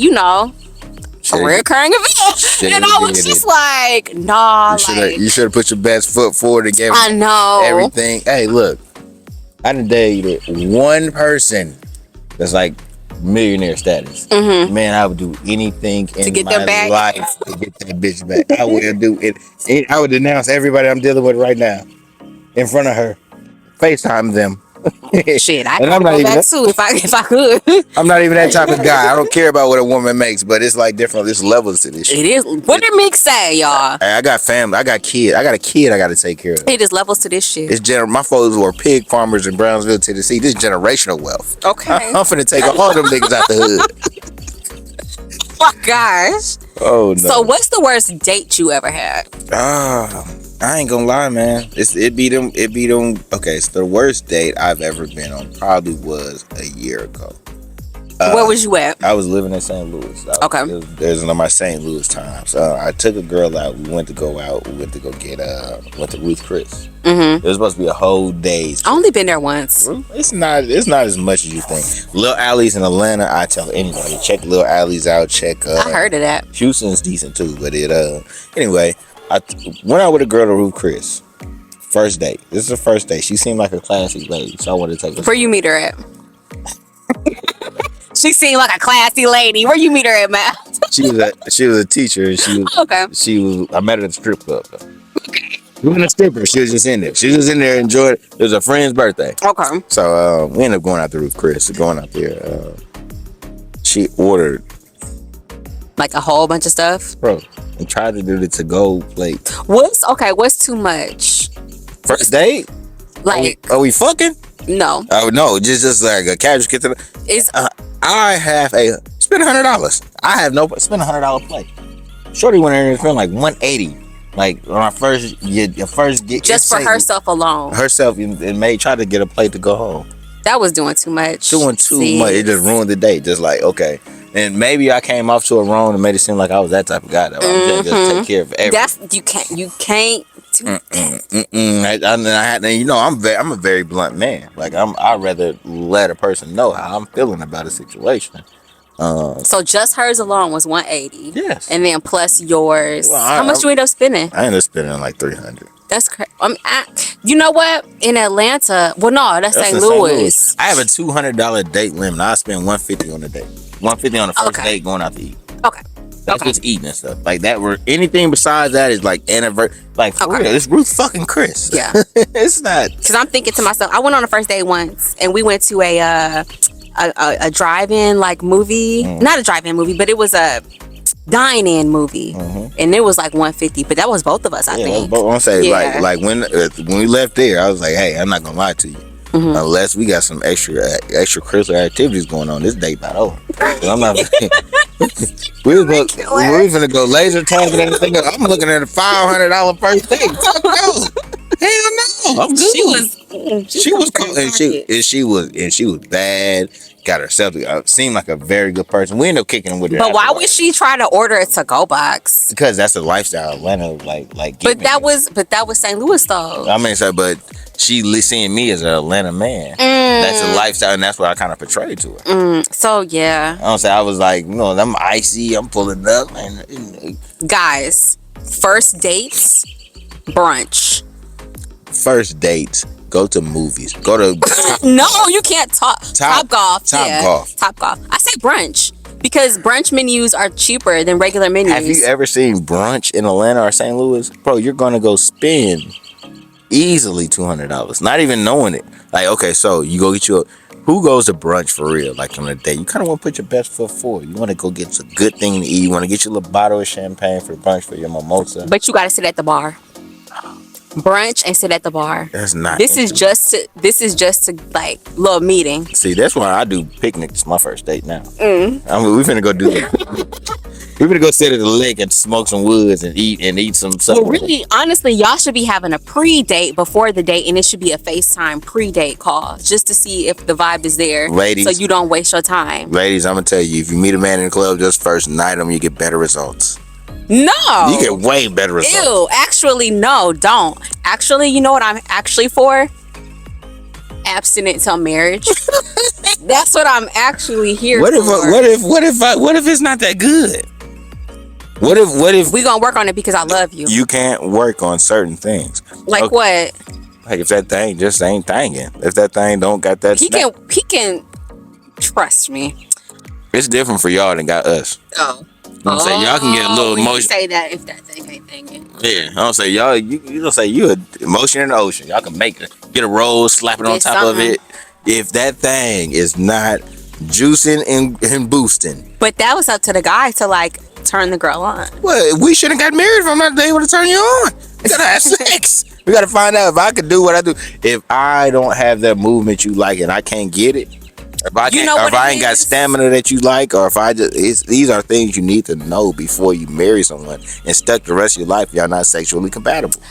recurring event. And I was just like, nah. You should have put your best foot forward and gave I know everything. Hey, look, I done dated one person that's like millionaire status. Mm-hmm. Man, I would do anything in get my them back. life to get that bitch back. I would do it. I would denounce everybody I'm dealing with right now in front of her. FaceTime them. Shit, I And could go back too if I could. I'm not even that type of guy. I don't care about what a woman makes, but it's like different. There's levels to this shit. It is. What did Mick say, y'all? Hey, I got family. I got kids. I got a kid I got to take care of. It is levels to this shit. It's my folks were pig farmers in Brownsville, Tennessee. This is generational wealth. Okay. I'm finna take all them niggas out the hood. Oh gosh. Oh no. So what's the worst date you ever had? I ain't gonna lie, man. It be them. Okay, so the worst date I've ever been on probably was a year ago. Where was you at? I was living in St. Louis. Okay. It was in my St. Louis time. So I took a girl out. We went to go out. We went to go get went to Ruth Chris. Mm-hmm. It was supposed to be a whole day's. I only been there once. It's not as much as you think. Lil Alley's in Atlanta. I tell anybody, check Lil Alley's out. Check. I heard of that. Houston's decent too, but anyway, I went out with a girl to Ruth Chris. First date. This is the first date. She seemed like a classy lady, so I wanted to take her. Where you meet her at? She seemed like a classy lady. Where you meet her at, Matt? She was a teacher, and she was okay. I met her at the strip club. Okay. She wasn't a stripper. She was just in there. She was in there enjoying it. It was a friend's birthday. Okay. So we ended up going out to Ruth Chris. Going out there, she ordered like a whole bunch of stuff, bro, and tried to do the to-go plate. What's too much? First date? Like, are we fucking? No. Oh no, just like a casual get to the. I have spend $100. I have spend $100 plate. Shorty went in there and spent like $180. Like on our your first get just for herself alone. Herself and tried to get a plate to go home. That was doing too much. Doing too much. It just ruined the date. Just like okay. And maybe I came off to her wrong and made it seem like I was that type of guy that I was just take care of everything. You can't do that. You know, I'm a very blunt man. Like I'd rather let a person know how I'm feeling about a situation. So just hers alone was $180. Yes. And then plus yours. How much you end up spending? I ended up spending like $300. That's crazy. You know what? In Atlanta, well, no, that's St. Louis. I have a $200 date limit. I spend $150 on the date. $150 on the first date going out to eat. Okay. That's just eating and stuff like that. Where anything besides that is like anniversary. Like for real, it's Ruth fucking Chris. Yeah, it's not. Because I'm thinking to myself, I went on a first date once, and we went to a drive-in like movie. Not a drive-in movie, but it was a dine-in movie, and it was like $150. But that was both of us, I think. But I'm saying like when we left there, I was like, hey, I'm not gonna lie to you. Unless we got some extracurricular activities going on, this date not over. I'm not. we was gonna go laser tag and everything. I'm looking at a $500 first date. Hell no, I'm good. She was cool, and she was bad. Got herself seemed like a very good person. We ended up kicking with her. But why would she try to order a to-go box? Because that's the lifestyle Atlanta like. But that was St. Louis though. I mean, so but she seeing me as an Atlanta man. That's a lifestyle, and that's what I kind of portrayed to her. So yeah. I don't say I was like, I'm icy. I'm pulling up, and guys, first dates, brunch. First dates. Go to movies. Go to no, you can't talk. Top golf. Top golf. I say brunch because brunch menus are cheaper than regular menus. Have you ever seen brunch in Atlanta or St. Louis? Bro, you're gonna go spend easily $200, not even knowing it. Like, okay, so you go get who goes to brunch for real? Like on a day, you kind of want to put your best foot forward. You want to go get a good thing to eat. You want to get your little bottle of champagne for brunch for your mimosa. But you got to sit at the bar. Brunch and sit at the bar. That's not. This is just to like little meeting. See, that's why I do picnics. My first date now. I mean, we finna go do that. We finna go sit at the lake and smoke some woods and eat some stuff. Well, really, honestly, y'all should be having a pre-date before the date, and it should be a FaceTime pre-date call just to see if the vibe is there. Ladies, so you don't waste your time. Ladies, I'm gonna tell you, if you meet a man in the club just first night him, you get better results. No. You get way better results. Ew, actually, no, don't. Actually, you know what I'm actually for? Abstinent till marriage. That's what I'm actually here what for. What if it's not that good? What if We gonna work on it because I love you. you can't work on certain things? Like Okay, what? like if that thing just ain't thangin', if that thing don't got that He snap, can trust me. it's different for y'all than got us. Oh. You know what I'm saying? Y'all can get a little You emotion. say that if that thing ain't thinking. Yeah, I don't say y'all. You don't say you a emotion in the ocean. Y'all can make it, get a roll, slap it on Get top of something. it. If that thing is not juicing and boosting, But that was up to the guy to like turn the girl on. well, we shouldn't got married if I'm not able to turn you on. We gotta have sex. We gotta find out if I could do what I do. If I don't have that movement you like and I can't get it, if I can't, or if I ain't got stamina that you like, or if I just, these are things you need to know before you marry someone and stuck the rest of your life. Y'all not sexually compatible.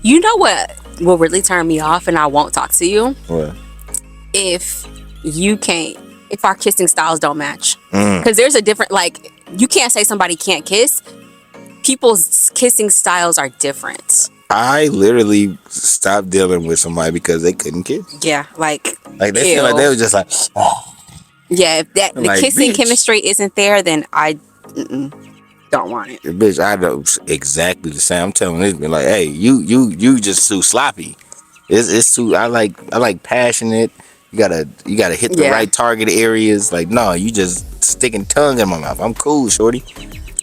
You know what will really turn me off and I won't talk to you? What? If our kissing styles don't match. Mm. Because there's a different, like, you can't say somebody can't kiss. People's kissing styles are different. I literally stopped dealing with somebody because they couldn't kiss. Yeah, like they feel like they were just like, oh. Yeah, if the like, kissing bitch. chemistry isn't there, then I don't want it. Bitch, I know exactly the same. I'm telling this bitch like, hey, you just too sloppy. It's too. I like passionate. You gotta hit the right target areas. Like, no, you just sticking tongue in my mouth. I'm cool, shorty.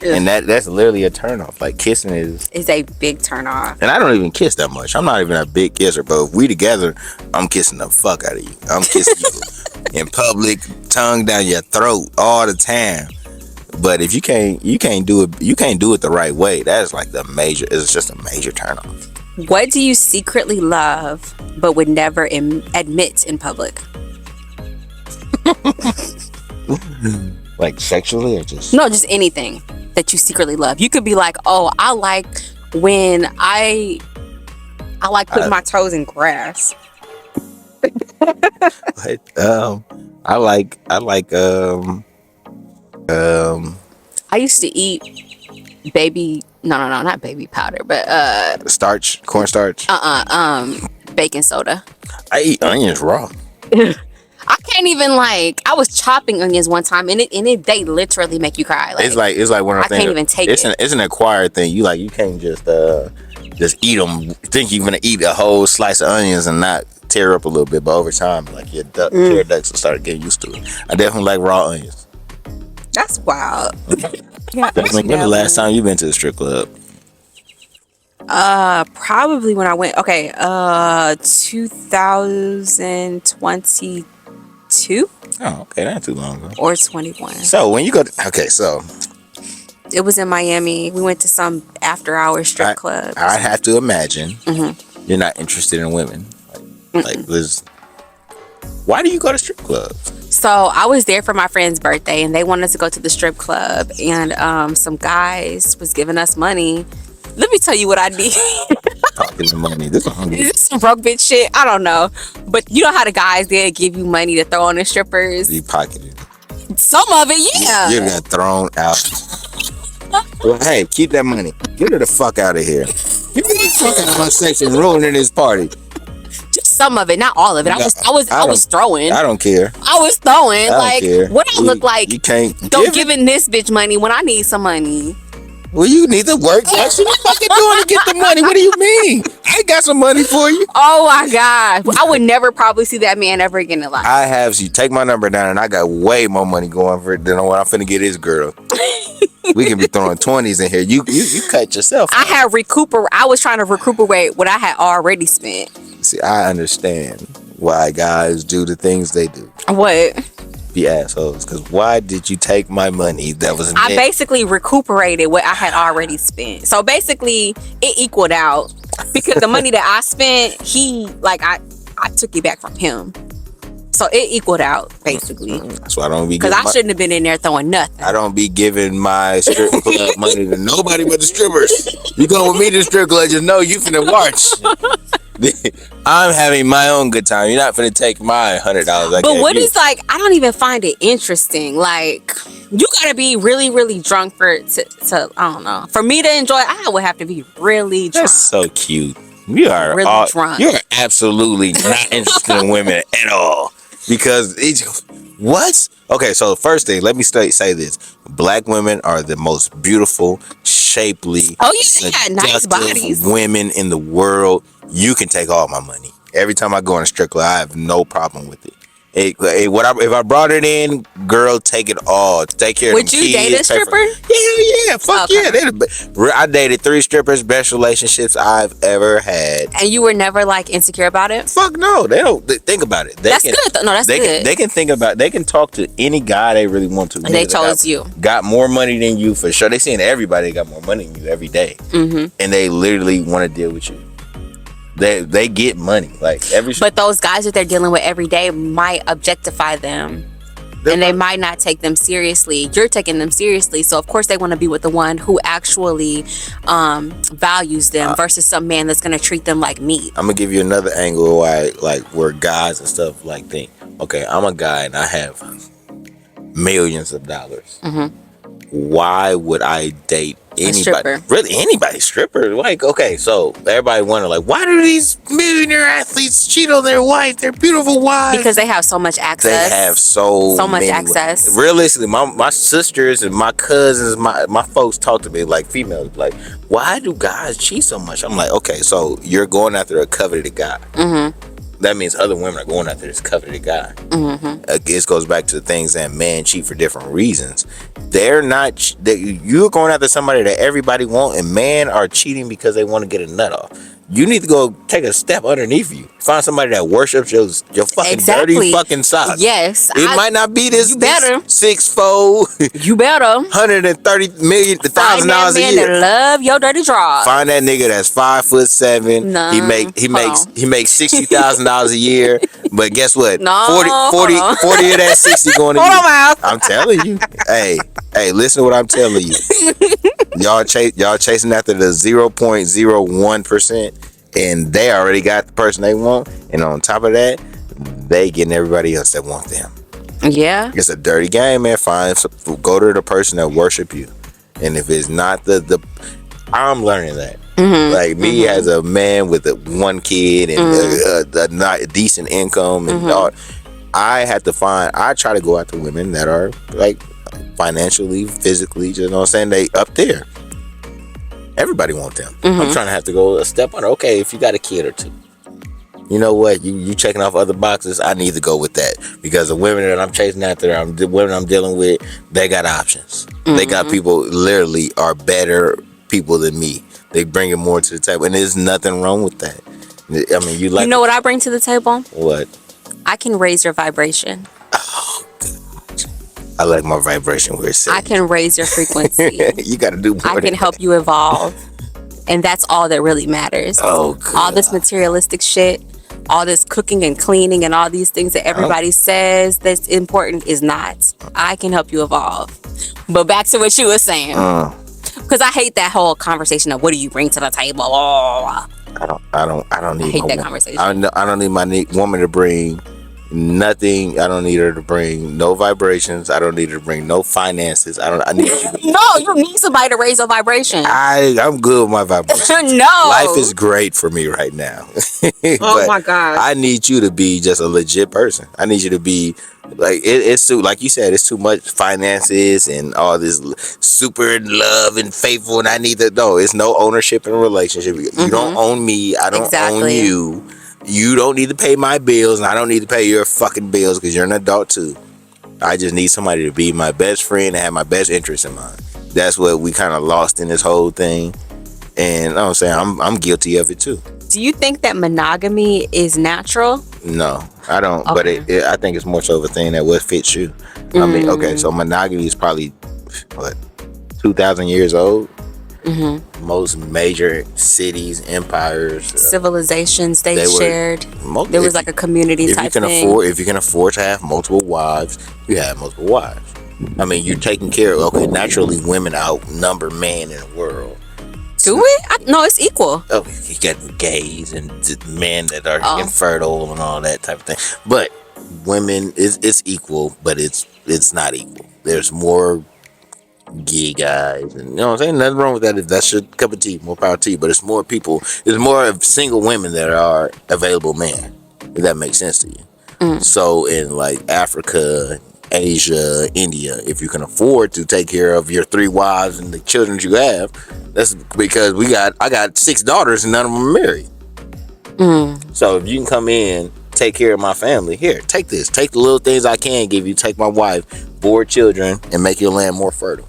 Ugh. And that's literally a turnoff. Like, kissing is a big turnoff. And I don't even kiss that much. I'm not even a big kisser, but if we together, I'm kissing the fuck out of you. I'm kissing you in public, tongue down your throat all the time. But if you can't do it the right way. That's like it's just a major turnoff. What do you secretly love but would never admit in public? Like sexually or just? No, just anything that you secretly love. You could be like, oh, I like when I like putting my toes in grass. But, I used to eat not baby powder, but starch, cornstarch. Baking soda. I eat onions raw. I can't even I was chopping onions one time and they literally make you cry. It's like one of the things. I can't even take it. It's an acquired thing. You can't just eat them. Think you're gonna eat a whole slice of onions and not tear up a little bit, but over time, like your tear ducts will start getting used to it. I definitely like raw onions. That's wild. Yeah, when the last time you been to the strip club? Probably when I went. 2022. Oh, okay, not too long ago. Or 21. So when you go, so it was in Miami. We went to some after-hours strip club. I have to imagine you're not interested in women. Why do you go to strip clubs? So I was there for my friend's birthday, and they wanted us to go to the strip club, and some guys was giving us money. Let me tell you what I did. Talking to money. This is some broke bitch shit. I don't know, but you know how the guys there give you money to throw on the strippers. You pocketed some of it, yeah. You got thrown out. Well, hey, keep that money. Get her the fuck out of here. Get me the fuck out of my section, ruining this party. Just some of it, not all of it. I was throwing. I don't care. I was throwing. I don't care. What I look like? You can't. Don't giving this bitch money when I need some money. Well, you need to work. What you fucking doing to get the money? What do you mean? I got some money for you. Oh my God. I would never probably see that man ever again in life. I have you take my number down and I got way more money going for it than what I'm finna get this girl. We can be throwing 20s in here. You cut yourself. I was trying to recuperate what I had already spent. See, I understand why guys do the things they do. What? Be assholes. Because why did you take my money that was I basically recuperated what I had already spent. So basically it equaled out because the money that I spent, I took it back from him. So it equaled out basically. That's why I don't be because I shouldn't have been in there throwing nothing. I don't be giving my strip club money to nobody but the strippers. You go with me to the strip club, just know you finna watch. I'm having my own good time. You're not finna take my $100. But what is I don't even find it interesting. You gotta be really, really drunk to I don't know. For me to enjoy it, I would have to be really drunk. That's so cute. You are really drunk. You're absolutely not interested in women at all. because what? Okay, so first thing, let me say this: Black women are the most beautiful, shapely, Oh yeah, they got nice bodies. women in the world. You can take all my money. Every time I go in a strip club, I have no problem with it. If I brought it in, girl, take it all. Take care of them Would you date a kids. stripper? Yeah, fuck Okay. yeah. I dated 3 strippers, best relationships I've ever had. And you were never like insecure about it? Fuck no, they don't think about it. That's good though. No, that's good. They can think about. They can talk to any guy they really want to. And they chose you. Got more money than you for sure. They seeing everybody got more money than you every day. Mm-hmm. And they literally want to deal with you. They get money like every. But those guys that they're dealing with every day might objectify them. And they might not take them seriously. You're taking them seriously, so of course they want to be with the one who actually values them versus some man that's gonna treat them like meat. I'm gonna give you another angle where guys and stuff like think. Okay, I'm a guy and I have millions of dollars. Mm-hmm. Why would I date anybody? Stripper. Really, anybody? Stripper? Like, okay, so everybody wonder, like, why do these millionaire athletes cheat on their wife, their beautiful wives? Because they have so much access. They have so much many access. Realistically, my sisters and my cousins, my folks talk to me like females, like, why do guys cheat so much? I'm like, okay, so you're going after a coveted guy. Mm-hmm. That means other women are going after this coveted guy. Mm-hmm. This goes back to the things that men cheat for different reasons. They're not. You're going after somebody that everybody want, and men are cheating because they want to get a nut off. You need to go take a step underneath you. Find somebody that worships your fucking dirty fucking socks. Yes. It might not be this. You better. 6'4". You better. $130,000 Find that a man year. that love your dirty drawers. Find that nigga that's 5'7". No, He makes $60,000 a year. But guess what? No, 40 of that 60 going to you. I'm telling you. Hey, listen to what I'm telling you. Y'all chasing after the 0.01%, and they already got the person they want, and on top of that, they getting everybody else that want them. Yeah. It's a dirty game, man. Go to the person that worship you, and if it's not the I'm learning that. Mm-hmm. Like me as a man with one kid and a not decent income and all, I try to go after women that are like financially, physically, you know what I'm saying? They up there. Everybody want them. I'm trying to have to go a step under. Okay, if you got a kid or two, you know what? You checking off other boxes. I need to go with that because the women that I'm chasing after, the women I'm dealing with, they got options. They got people literally are better people than me. They bring it more to the table, and there's nothing wrong with that. I mean, you know what I bring to the table? What? I can raise your vibration. Oh, God. I like my vibration where it's set. I can raise your frequency. You got to do more. I can help you evolve, and that's all that really matters. Oh, God. All this materialistic shit, all this cooking and cleaning, and all these things that everybody says that's important is not. I can help you evolve. But back to what you were saying. Because I hate that whole conversation of what do you bring to the table. Oh. I don't need. I hate that conversation. I don't need my woman to bring nothing. I don't need her to bring no vibrations. I don't need her to bring no finances. I need you. No, you need somebody to raise your vibration. I'm good with my vibration. No. Life is great for me right now. Oh my God. I need you to be just a legit person. I need you to be like it's too, like you said, it's too much finances and all this super love and faithful, and I need to know it's no ownership in a relationship. You don't own me. I don't own you. You don't need to pay my bills, and I don't need to pay your fucking bills because you're an adult too. I just need somebody to be my best friend and have my best interest in mind. That's what we kind of lost in this whole thing, and you know what I'm saying, I'm guilty of it too. Do you think that monogamy is natural? No, I don't. Okay. But I think it's more so of a thing that what fits you. I mean, okay, so monogamy is probably what 2,000 years old. Most major cities, empires, civilizations they shared. There was like a community type thing. If you can afford to have multiple wives, you have multiple wives. I mean, you're taking care of. Okay, naturally, women outnumber men in the world. Do we? No, it's equal. Oh, you got gays and men that are infertile and all that type of thing. But women, it's equal, but it's not equal. There's more gay guys, and you know what I'm saying. Nothing wrong with that. If that's your cup of tea, more power to you. But it's more people. There's more of single women that are available men. If that makes sense to you. So in like Africa, Asia, India, if you can afford to take care of your 3 wives and the children you have, that's because I got 6 daughters and none of them are married. So if you can come in, take care of my family, here, take this, take the little things I can give you, take my wife, 4 children, and make your land more fertile.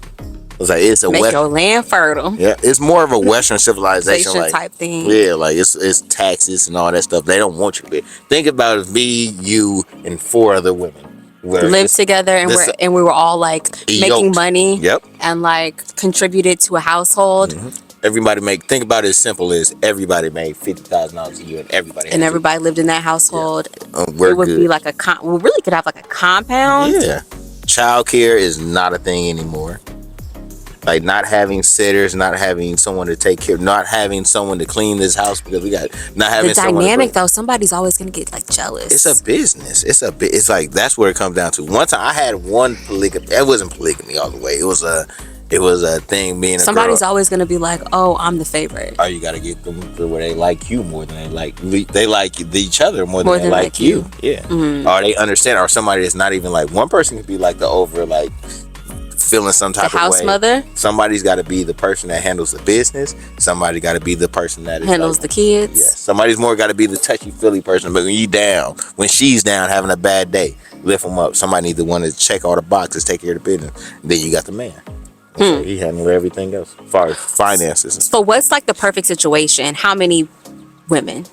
It's like make your land fertile. Yeah, it's more of a Western civilization like, type thing. Yeah, like it's taxes and all that stuff. They don't want you to. Think about it, me, you, and 4 other women live together, and we were all like making money. Yep. And like contributed to a household. Everybody think about it as simple as everybody made $50,000 a year, and everybody lived in that household. Yeah. It would be like we really could have like a compound. Yeah. Childcare is not a thing anymore. Like not having sitters, not having someone to take care, not having someone to clean this house because we got not having the dynamic though. Somebody's always gonna get like jealous. It's a business. It's like that's where it comes down to. One time I had one polygamy. It wasn't polygamy all the way. It was a thing being. Somebody's always gonna be like, oh, I'm the favorite. Or you gotta get them to where they like you more than they like each other more than they like you. Yeah. Or they understand. Or somebody that's not even like one person could be like the over like. Feeling some type of house way. Mother. Somebody's got to be the person that handles the business. Somebody got to be the person that handles the kids. Yeah. Somebody's more got to be the touchy feely person. But when you down, when she's down having a bad day, lift them up. Somebody needs the one to check all the boxes, take care of the business. And then you got the man. So he handles everything else as far as finances. So what's like the perfect situation? How many women?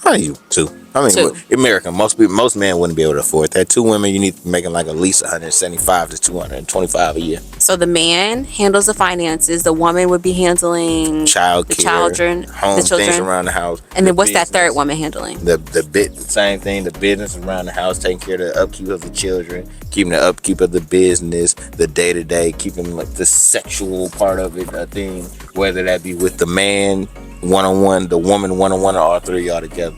How you 2? I mean, 2. America, most men wouldn't be able to afford that. 2 women, you need to be making like at least 175 to 225 a year. So the man handles the finances. The woman would be handling child the care, children, things around the house. And then what's that third woman handling? The same thing. The business around the house, taking care of the upkeep of the children, keeping the upkeep of the business, the day to day, keeping like the sexual part of it a thing. Whether that be with the man one-on-one, the woman one-on-one, or all 3 of y'all together.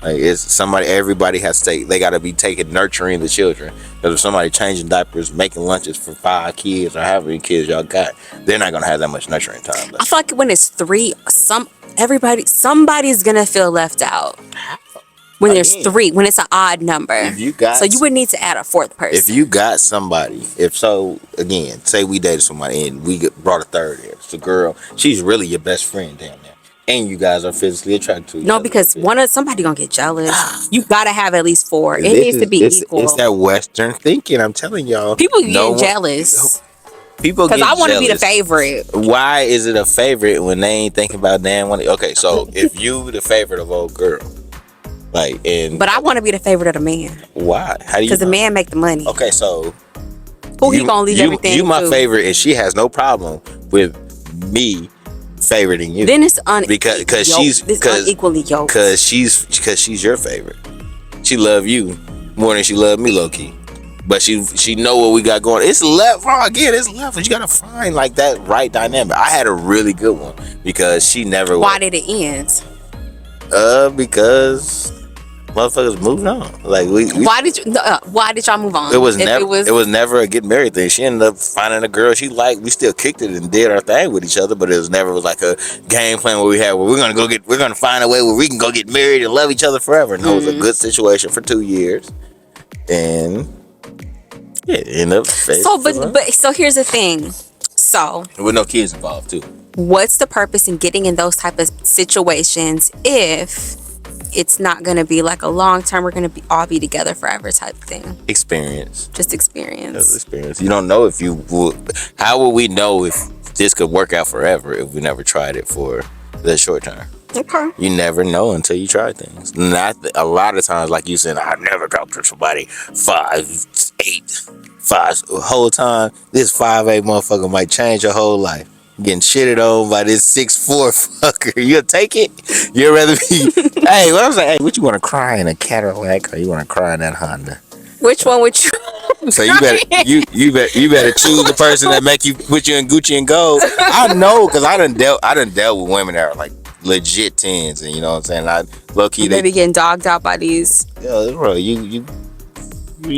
Like it's somebody, everybody has to they got to be nurturing the children. Because if somebody changing diapers, making lunches for 5 kids or however many kids y'all got, they're not gonna have that much nurturing time. I feel like when it's 3, somebody's gonna feel left out. When there's 3, when it's an odd number. So you would need to add a 4th person. If you got somebody, again, say we dated somebody and we brought a 3rd in. It's a girl, she's really your best friend down there. And you guys are physically attracted to each other. No, because somebody gonna get jealous. You gotta have at least 4. It needs to be equal. It's that Western thinking. I'm telling y'all. People get jealous. People get jealous. Because I want to be the favorite. Why is it a favorite when they ain't thinking about damn money? Okay, so if you the favorite of old girl, but I want to be the favorite of the man. Why? How do you? Because the man make the money. Okay, so who he gonna leave everything? You my favorite, and she has no problem with me favoriting you. Then it's because she's unequally yoked. Because she's your favorite. She love you more than she love me, low key. But she know what we got going. It's left again. It's left. You gotta find like that right dynamic. I had a really good one because she never. Why did it end? Because motherfuckers moved on. Like why did y'all move on? It was never a get married thing. She ended up finding a girl she liked. We still kicked it and did our thing with each other, but it was never like a game plan where we're gonna find a way where we can go get married and love each other forever. No, it was a good situation for 2 years, and it ended up. So here's the thing. So with no kids involved too. What's the purpose in getting in those type of situations if it's not going to be like a long term, we're going to all be together forever type thing? Experience. Just experience. Experience. You don't know if you would. How will we know if this could work out forever if we never tried it for the short term? Okay. You never know until you try things. Not a lot of times, like you said, I've never talked to somebody 5'8", the whole time. This 5'8" motherfucker might change your whole life. Getting shitted on by this 6'4" fucker. You'll take it? You'd rather be. Hey, what I'm saying? Hey, what you want to cry in a Cadillac or you want to cry in that Honda? Which one would you? So you better choose the person that make you put you in Gucci and gold. I know because I done dealt with women that are like legit 10s, and you know what I'm saying. Low key they be getting dogged out by these. Yeah, bro, you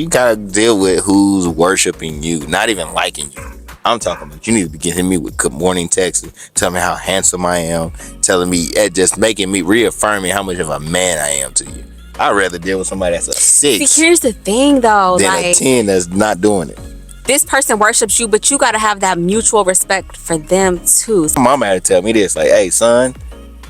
gotta deal with who's worshiping you, not even liking you. I'm talking about you need to be hitting me with good morning texts, telling me how handsome I am, telling me just making me reaffirming how much of a man I am to you. I'd rather deal with somebody that's a 6 See, here's the thing, though. than a Like, 10 that's not doing it. this person worships you, but you got to have that mutual respect for them, too. My mama had to tell me this, like, hey, son,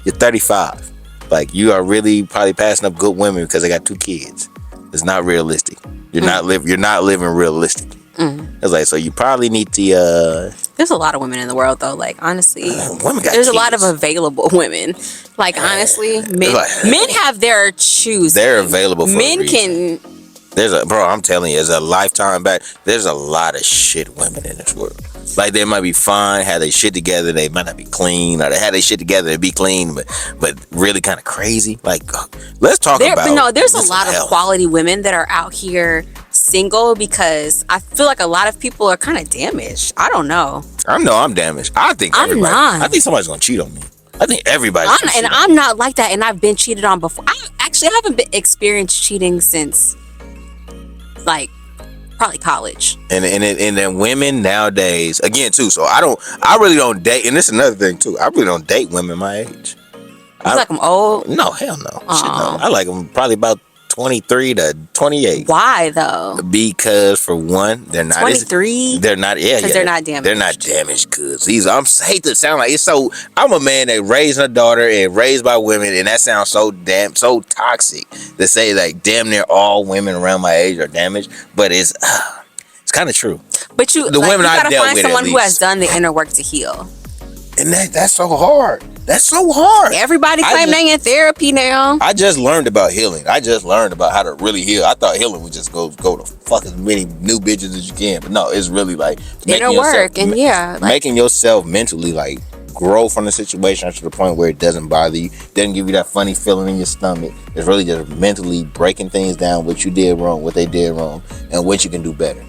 you're 35. Like, you are really probably passing up good women because they got 2 kids. It's not realistic. You're not living realistic. It's like, so you probably need to There's a lot of women in the world, though. Like, honestly, women got there's kids. a lot of available women. Like, honestly, men have their choosing. They're available for men a reason. I'm telling you, there's a lifetime back. There's a lot of shit women in this world. Like, they might be fine, have their shit together, they might not be clean, or they have their shit together and be clean, but really kind of crazy. Like, let's talk about. But no, there's a mental lot health. of quality women that are out here single, because I feel like a lot of people are kind of damaged. I don't know. I know I'm damaged. I think I'm not. I think somebody's gonna cheat on me. I think everybody's gonna cheat on me. I'm not like that, and I've been cheated on before. I haven't been experienced cheating since, like, probably college. And then women nowadays, again too. So I really don't date, and this is another thing too. I really don't date women my age. You like them old? No, hell no. Shit, no. I like them probably about 23 to 28. Why though? Because for one, they're not 23. They're not. Yeah, because they're not damaged. They're not damaged goods. I hate to sound like it's so. I'm a man that raised a daughter and raised by women, and that sounds so toxic to say like damn near all women around my age are damaged. But it's kind of true. But the women I gotta dealt find with, someone who has done the inner work to heal. And that's so hard. That's so hard. Everybody claim they in therapy now. I just learned about healing. I just learned about how to really heal. I thought healing would just go to fuck as many new bitches as you can, but no, it's really like inner work and making yourself mentally like grow from the situation to the point where it doesn't bother you, doesn't give you that funny feeling in your stomach. It's really just mentally breaking things down, what you did wrong, what they did wrong, and what you can do better.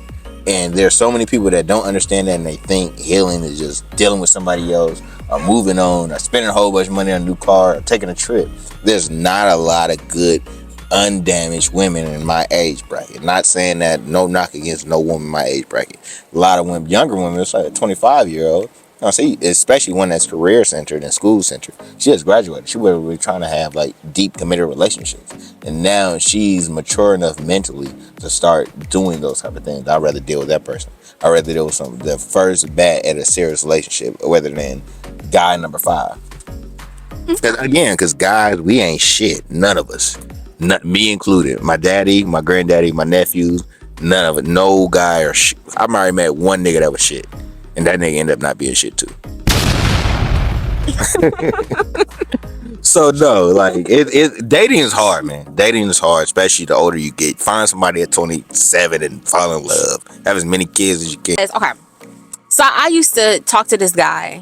And there's so many people that don't understand that, and they think healing is just dealing with somebody else or moving on or spending a whole bunch of money on a new car or taking a trip. There's not a lot of good undamaged women in my age bracket. Not saying that, no knock against no woman in my age bracket. A lot of women, younger women, it's like a 25-year-old. I see, especially one that's career centered and school centered. She just graduated. She was really trying to have like deep committed relationships, and now she's mature enough mentally to start doing those type of things. I'd rather deal with that person. I'd rather deal with the first bat at a serious relationship rather than guy number 5. Because guys, we ain't shit. None of us, not me included. My daddy, my granddaddy, my nephews, none of it. No guy or shit. I've already met one nigga that was shit. And that nigga ended up not being shit too. So no, like dating is hard, man. Dating is hard, especially the older you get. Find somebody at 27 and fall in love. Have as many kids as you can. Okay. So I used to talk to this guy,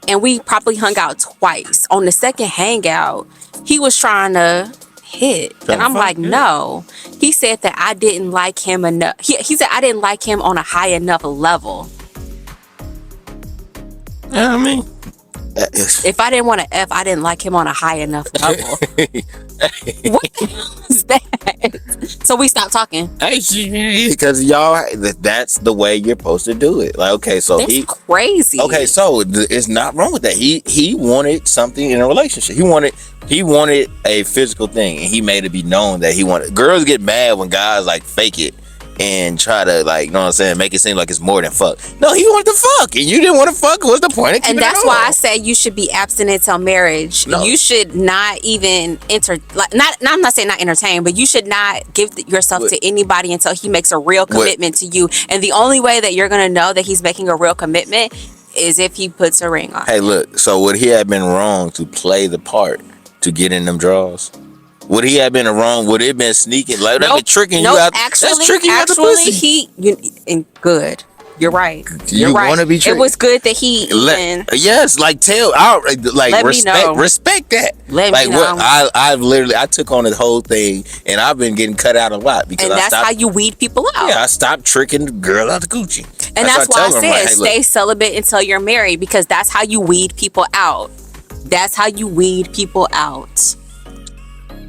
and we probably hung out twice. On the second hangout, he was trying to hit, and I'm like, no. He said that I didn't like him enough. He said I didn't like him on a high enough level. Yeah, I mean, if I didn't want to F, I didn't like him on a high enough level. What is that? So we stopped talking. Because y'all, that's the way you're supposed to do it. Like, okay, so that's crazy. Okay, so it's not wrong with that. He wanted something in a relationship. He wanted a physical thing, and he made it be known that he wanted. Girls get mad when guys like fake it and try to, like, you know what I'm saying, make it seem like it's more than fuck. No, he wanted to fuck, and you didn't want to fuck. What's the point? And that's why I say you should be abstinent till marriage. No. You should not even I'm not saying not entertain, but you should not give yourself to anybody until he makes a real commitment to you. And the only way that you're gonna know that he's making a real commitment is if he puts a ring on. Hey, look. So would he have been wrong to play the part to get in them draws? Would he have been wrong? Would it have been sneaking? Like, that's tricking you out. That's tricking you out the pussy. Good. You're right. You want to be tricked? It was good that he respect that. Let me know. I took on the whole thing, and I've been getting cut out a lot because that's how you weed people out. Yeah, I stopped tricking the girl out the Gucci. And that's why I said stay celibate until you're married, because that's how you weed people out. That's how you weed people out.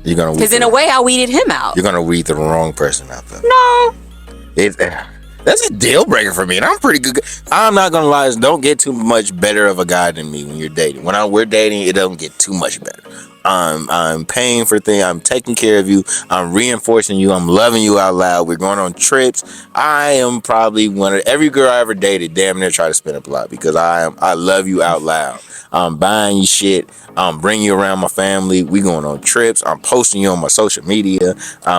You're gonna, because in a way I weeded him out. You're gonna weed the wrong person out though. No. That's a deal breaker for me, and I'm pretty good. I'm not gonna lie, don't get too much better of a guy than me when you're dating. When we're dating, it doesn't get too much better. I'm paying for things. I'm taking care of you. I'm reinforcing you. I'm loving you out loud. We're going on trips. I am probably one of every girl I ever dated. Damn near try to spin up a lot because I love you out loud. I'm buying you shit. I'm bringing you around my family. We going on trips. I'm posting you on my social media.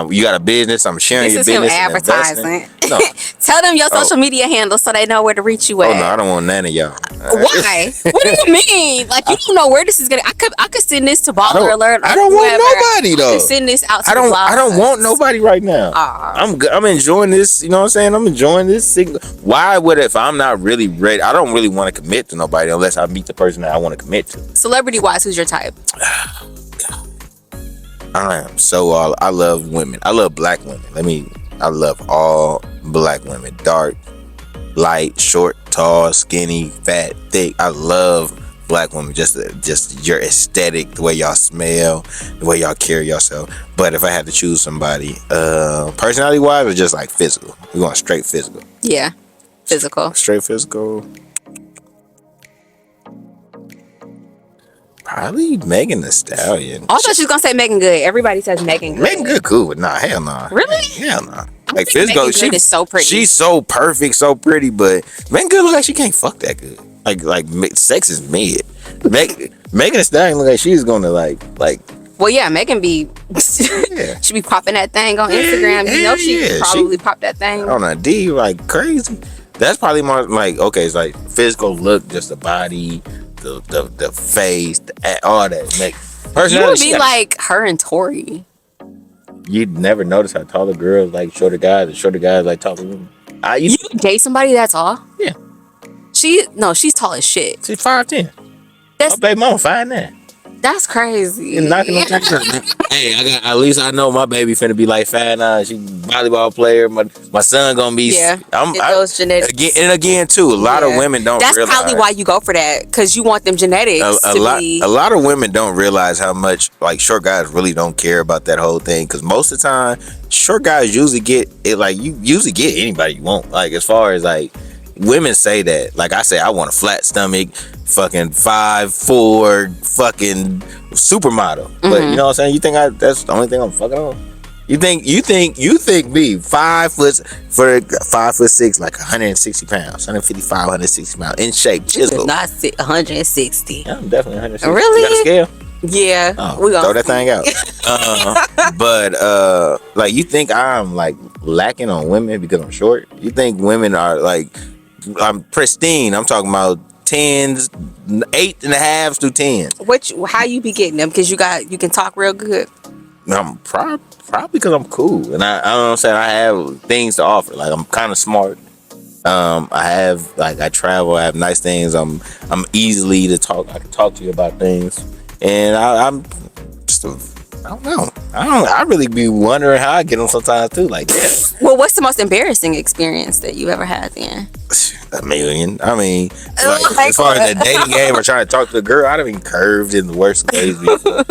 You got a business. I'm sharing your business. This is him advertising. No. Tell them your social media handle so they know where to reach you at. Oh no, I don't want none of y'all. Why? What do you mean? Like you don't know where this is gonna. I could send this to Baller Alert. I don't want nobody though. I could send this out to I don't want nobody right now. I'm enjoying this. You know what I'm saying? I'm enjoying this. Why would if I'm not really ready? I don't really want to commit to nobody unless I meet the person that I want to commit to. Celebrity wise, who's your type? I am so I love women. I love black women. I love all black women. Dark, light, short, tall, skinny, fat, thick. I love black women. Just your aesthetic, the way y'all smell, the way y'all carry yourself. But if I had to choose somebody, personality wise or just like physical, we want straight physical. Yeah, physical. Straight physical. Probably Megan Thee Stallion. I thought she was gonna say Megan Good. Everybody says Megan Good. Megan Good cool, but nah, hell nah. Really? Hell nah. Like physical, she is so pretty. She's so perfect, so pretty, but Megan Good look like she can't fuck that good. Like sex is mid. Megan Thee Stallion look like she's gonna like. Well, yeah, Megan be she be popping that thing on Instagram. You know she probably popped that thing on a D like crazy. That's probably more like okay, it's like physical look, just the body. The face, all that. Like, you would be like her and Tori. You'd never notice how taller girls like shorter guys, and shorter guys like taller women. You date somebody that tall? Yeah. She's tall as shit. She's 5'10". My baby mama 5'9". That's crazy. You're knocking on Hey, at least I know my baby finna be like 5'9". She volleyball player. My son gonna be. Yeah. Those genetics. Again too. A lot of women don't. That's probably why you go for that, because you want them genetics. A lot of women don't realize how much like short guys really don't care about that whole thing. Because most of the time, short guys usually get it. Like you usually get anybody you want. Like as far as like. Women say that, like I say, I want a flat stomach, fucking 5'4", fucking supermodel. But you know what I'm saying? You think that's the only thing I'm fucking on? You think me 5'6", like 160 pounds, 155, 160 pounds, in shape, chisel. Not 160. Yeah, I'm definitely 160. Really? You got a scale? Yeah. We throw that thing out. But like you think I'm like lacking on women because I'm short? You think women are like I'm pristine? I'm talking about 10s, 8.5s through 10s. How you be getting them? Because you can talk real good. I'm probably because I'm cool and I don't know what I'm saying. I have things to offer. Like I'm kind of smart. I travel. I have nice things. I'm easily to talk. I can talk to you about things. And I'm just I don't know. I really be wondering how I get them sometimes too. Like, yeah. Well, what's the most embarrassing experience that you ever had then? A million. I mean, like, as far as the dating game or trying to talk to a girl, I'd have been curved in the worst ways before.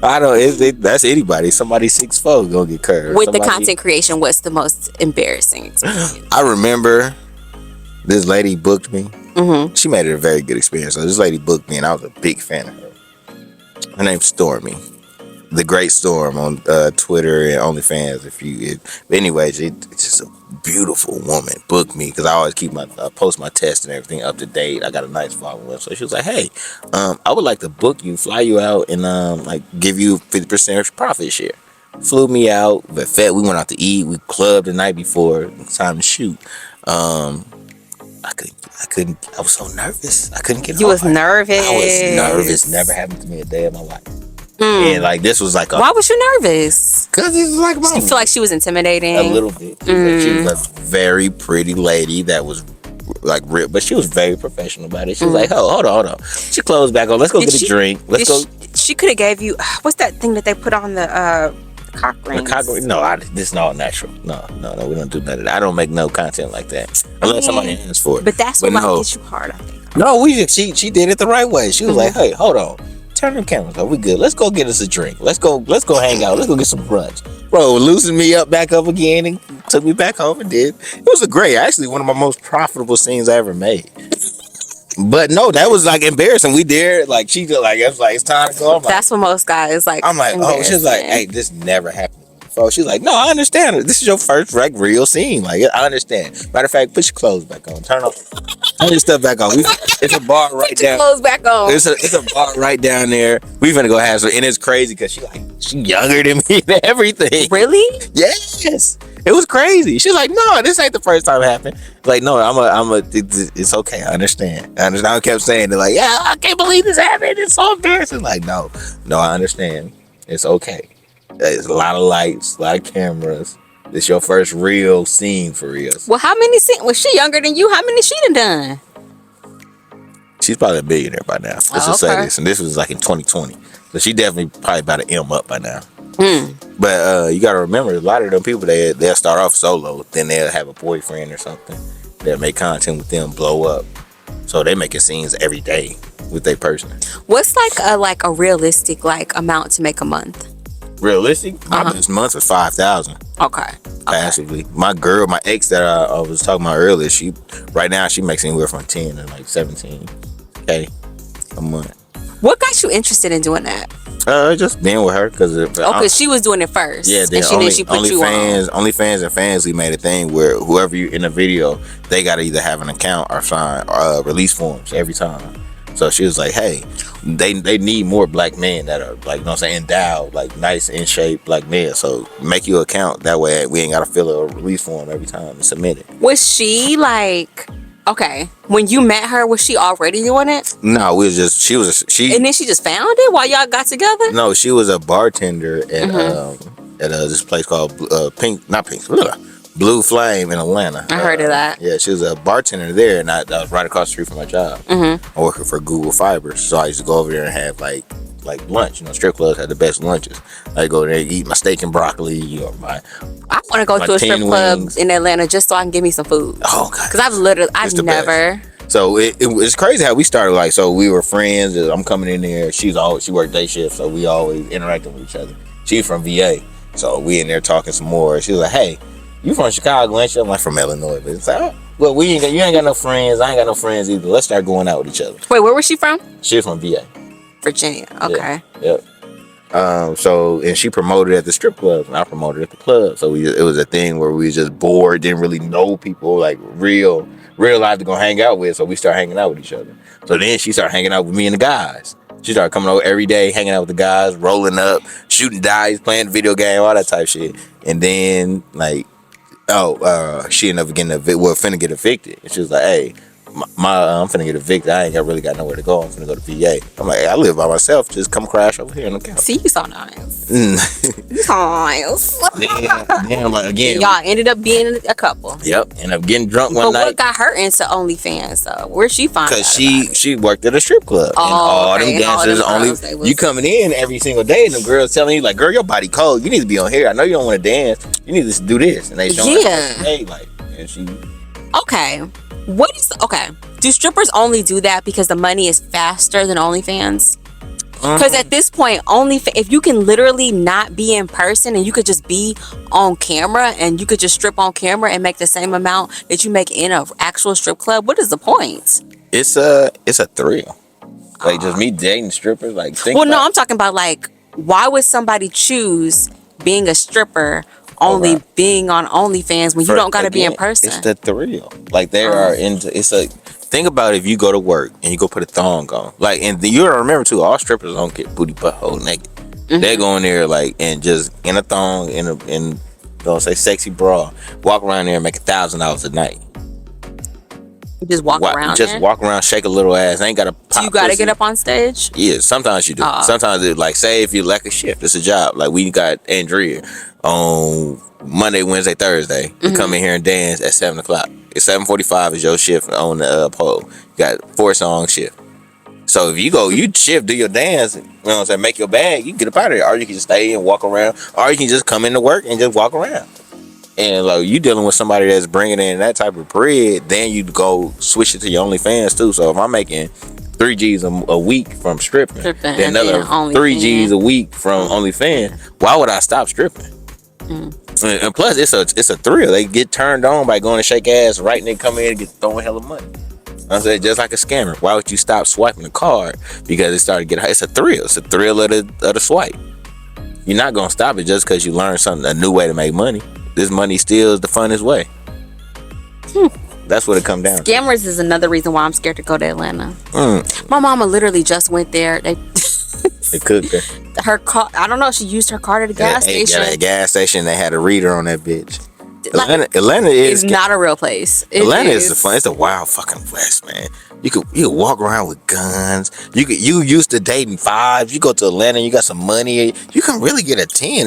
I don't. That's anybody. Somebody 6'4" gonna get curved. With the content creation, what's the most embarrassing experience? I remember this lady booked me. Mm-hmm. She made it a very good experience. So this lady booked me, and I was a big fan of her. Her name's Stormy, the Great Storm on Twitter and OnlyFans. But anyways, it's just a beautiful woman. Booked me because I always post my test and everything up to date. I got a nice following, so she was like, "Hey, I would like to book you, fly you out, and like give you 50% profit share." Flew me out. We went out to eat. We clubbed the night before. Time to shoot. I couldn't. I was so nervous. I couldn't get. You was nervous. I was nervous. Never happened to me a day of my life. And like this was like. Why was you nervous? Because it was like. Did you feel like she was intimidating? A little bit. She was a very pretty lady that was like real, but she was very professional about it. She was like, "Oh, hold on." She closed back on. Let's go get a drink. Let's go. She could have gave you what's that thing that they put on the cock rings? No, this is all natural. No, we don't do none of that. I don't make no content like that unless somebody asks for it. But that's what gets you hard, I think. No, she did it the right way. She was like, "Hey, hold on, turn them cameras off. We good. Let's go get us a drink. Let's go hang out. Let's go get some brunch, bro." Loosen me up, back up again, and took me back home and did. It was actually one of my most profitable scenes I ever made. But no, that was like embarrassing. We did like she just like it's time to go. That's what most guys like. I'm like, oh, she's like, hey, this never happened before. She's like, no, I understand. This is your first like real scene. Like, I understand. Matter of fact, put your clothes back on. Turn your stuff back on. It's a bar right down. Clothes back on. It's a bar right down there. We finna go have some, and it's crazy because she younger than me and everything. Really? Yes. It was crazy. She's like, no, this ain't the first time it happened. Like, no, it's okay. I understand. I kept saying it like, yeah, I can't believe this happened. It's so embarrassing. Like, no, I understand. It's okay. There's a lot of lights, a lot of cameras. It's your first real scene for real. Well, how many scenes? Was she younger than you? How many she done? She's probably a billionaire by now. Let's just say this. And this was like in 2020. So she definitely probably about to M up by now. But you gotta remember, a lot of them people they'll start off solo, then they'll have a boyfriend or something. They'll make content with them, blow up. So they making scenes every day with their person. What's like a realistic like amount to make a month? Realistic? My best month was 5,000. Okay. Passively. My ex that I was talking about earlier, right now she makes anywhere from 10 to like 17K a month. What got you interested in doing that? Just being with her because she was doing it first. Yeah, then she put you on. OnlyFans and Fansly made a thing where whoever you in the video, they got to either have an account or sign release forms every time. So she was like, hey, they need more black men that are like, you know what I'm saying, endowed, like nice in shape black men. So make your account that way we ain't got to fill a release form every time and submit it. Was she like? Okay, when you met her, was she already doing it? No, she and then she just found it while y'all got together? No, she was a bartender at this place called Blue Flame in Atlanta. I heard of that. Yeah, she was a bartender there, and I was right across the street from my job. I'm working for Google Fiber, so I used to go over there and have like lunch. You know, strip clubs had the best lunches. I go there and eat my steak and broccoli. You know, I want to go to a strip club in Atlanta just so I can get me some food. Oh God! Because I've never. Best. So it's crazy how we started. Like, so we were friends. I'm coming in there. She worked day shift, so we always interacting with each other. She's from VA, so we in there talking some more. She was like, "Hey, you from Chicago, ain't you?" I'm like, "From Illinois." But it's like, oh, well, you ain't got no friends. I ain't got no friends either. Let's start going out with each other. Wait, where was she from? She's from VA. Virginia. Okay. Yep. So and she promoted at the strip club and I promoted at the club. So it was a thing where we was just bored, didn't really know people like real life to go hang out with. So we started hanging out with each other. So then she started hanging out with me and the guys. She started coming over every day, hanging out with the guys, rolling up, shooting dice, playing the video game, all that type shit. And then like, she ended up finna get evicted. And she was like, hey, I'm finna get evicted. I ain't really got nowhere to go. I'm finna go to VA. I'm like, hey, I live by myself. Just come crash over here on the couch. See, you so nice. You so nice. Then like again, y'all ended up being a couple. Yep, ended up getting drunk one night. But what got her into OnlyFans though? Where'd she find out? Because she worked at a strip club. And all them dancers you coming in every single day, and the girls telling you like, girl, your body cold. You need to be on here. I know you don't want to dance. You need to do this. And they showing her, hey, like, and she. Okay. Do strippers only do that because the money is faster than OnlyFans? Because at this point, if you can literally not be in person and you could just be on camera and you could just strip on camera and make the same amount that you make in an actual strip club, what is the point? It's a thrill. Like just me dating strippers. Like, I'm talking about like, why would somebody choose being a stripper only being on OnlyFans when you don't gotta be in person? It's the thrill. Like they are into. It's a think about if you go to work and you go put a thong on. Like, and you gotta remember too, all strippers don't get booty butthole naked. They go in there like and just in a thong in don't say sexy bra, walk around there and make $1,000 a night. You just walk around. Just walk around, shake a little ass. Ain't gotta. Do you gotta get up on stage? Yeah, sometimes you do. Sometimes it like say if you lack a shift, it's a job. Like we got Andrea on Monday, Wednesday, Thursday. You come in here and dance at 7:00. At 7:45 is your shift on the pole. You got 4-song shift. So if you go, you shift, do your dance, you know what I'm saying, make your bag, you can get up out of there. Or you can just stay and walk around. Or you can just come into work and just walk around. And like you dealing with somebody that's bringing in that type of bread, then you go switch it to your OnlyFans too. So if I'm making 3 G's a week from stripping, then another 3 G's a week from OnlyFans, why would I stop stripping? You know what And plus, it's a thrill. They get turned on by going to shake ass right, and they come in and get throwing hella money. I said, just like a scammer. Why would you stop swiping the card? Because it started to get high. It's a thrill. It's a thrill of the swipe. You're not gonna stop it just because you learned something, a new way to make money. This money still is the funnest way. That's what it comes down to. Scammers is another reason why I'm scared to go to Atlanta. My mama literally just went there. They cooked there. Her car. I don't know. She used her card at a gas station. At a gas station, they had a reader on that bitch. Like, Atlanta is not a real place. Atlanta is the fun. It's the wild fucking west, man. You could walk around with guns. You used to dating fives. You go to Atlanta, you got some money. You can really get a 10.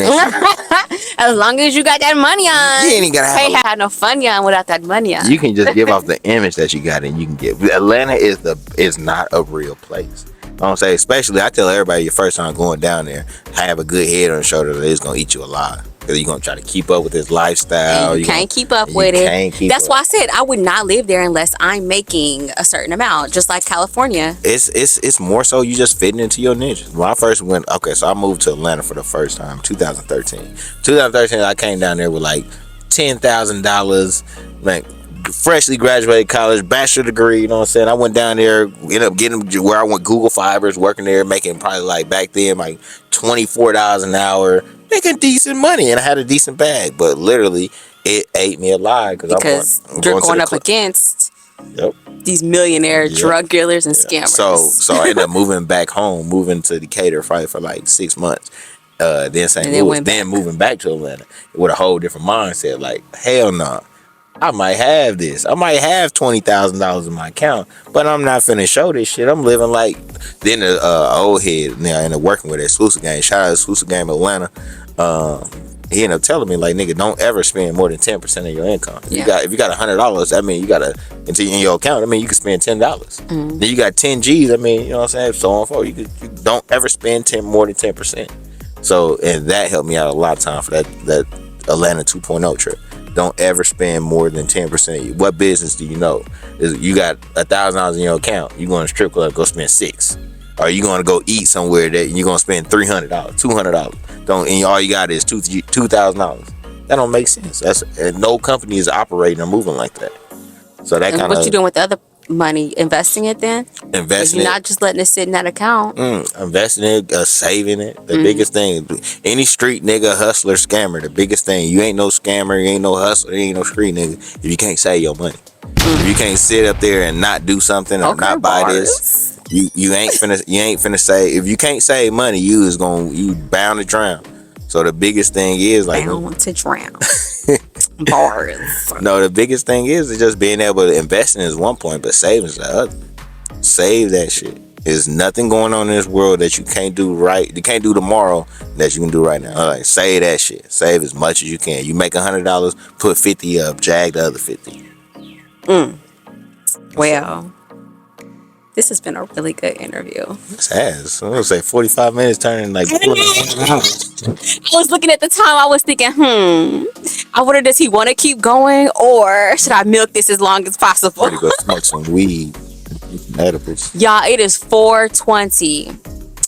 As long as you got that money on. You ain't gotta have. Had no fun young without that money on. You can just give off the image that you got, and you can get. Atlanta is not a real place. I don't say, especially I tell everybody your first time going down there, have a good head on your shoulder that it's gonna eat you alive. Because you're gonna try to keep up with this lifestyle. And you can't keep up with it. That's why I said I would not live there unless I'm making a certain amount, just like California. It's more so you just fitting into your niche. When I first went, so I moved to Atlanta for the first time, 2013. 2013, I came down there with like $10,000, like freshly graduated college, bachelor degree, you know what I'm saying? I went down there, ended up getting where I went, Google Fibers, working there, making probably like back then like $24 an hour, making decent money, and I had a decent bag, but literally it ate me alive because you're going up against these millionaire drug dealers and scammers. So I ended up moving back home, moving to Decatur probably for like 6 months. Then moving back to Atlanta with a whole different mindset. Like, hell no. I might have this. I might have $20,000 in my account, but I'm not finna show this shit. I'm living like. Then the old head now ended up working with Exclusive Game. Shout out Exclusive Game Atlanta. He ended up telling me like, nigga, don't ever spend more than 10% of your income. If you got $100, I mean, you got in your account. I mean, you can spend $10. Then you got 10 G's. I mean, you know what I'm saying, so on and forth. You don't ever spend more than 10%. So, and that helped me out a lot of time for that Atlanta 2.0 trip. Don't ever spend more than 10%. What business do you know? You got $1,000 in your account. You going to strip club, go spend $600. Or you going to go eat somewhere that you're going to spend $300, $200. And all you got is $2,000. That don't make sense. And no company is operating or moving like that. So that kind of. What you doing with the other money? Investing it then? Investing it. You're not just letting it sit in that account. Investing it, saving it. The biggest thing. Any street nigga, hustler, scammer. The biggest thing. You ain't no scammer. You ain't no hustler. You ain't no street nigga if you can't save your money. If you can't sit up there and not do something or not buy this, you ain't finna save. If you can't save money, you bound to drown. So the biggest thing is like bound to drown. Bars. No, the biggest thing is just being able to invest in is one point, but saving is the other. Save that shit. There's nothing going on in this world that you can't do right. You can't do tomorrow that you can do right now. Like, save that shit. Save as much as you can. You make $100, put 50 up, jag the other 50. Well, this has been a really good interview. This has. I'm gonna say 45 minutes turning like 4 hours. I was looking at the time. I was thinking, I wonder, does he want to keep going, or should I milk this as long as possible? Ready to go smoke some weed, edibles. Y'all, it is 4:20.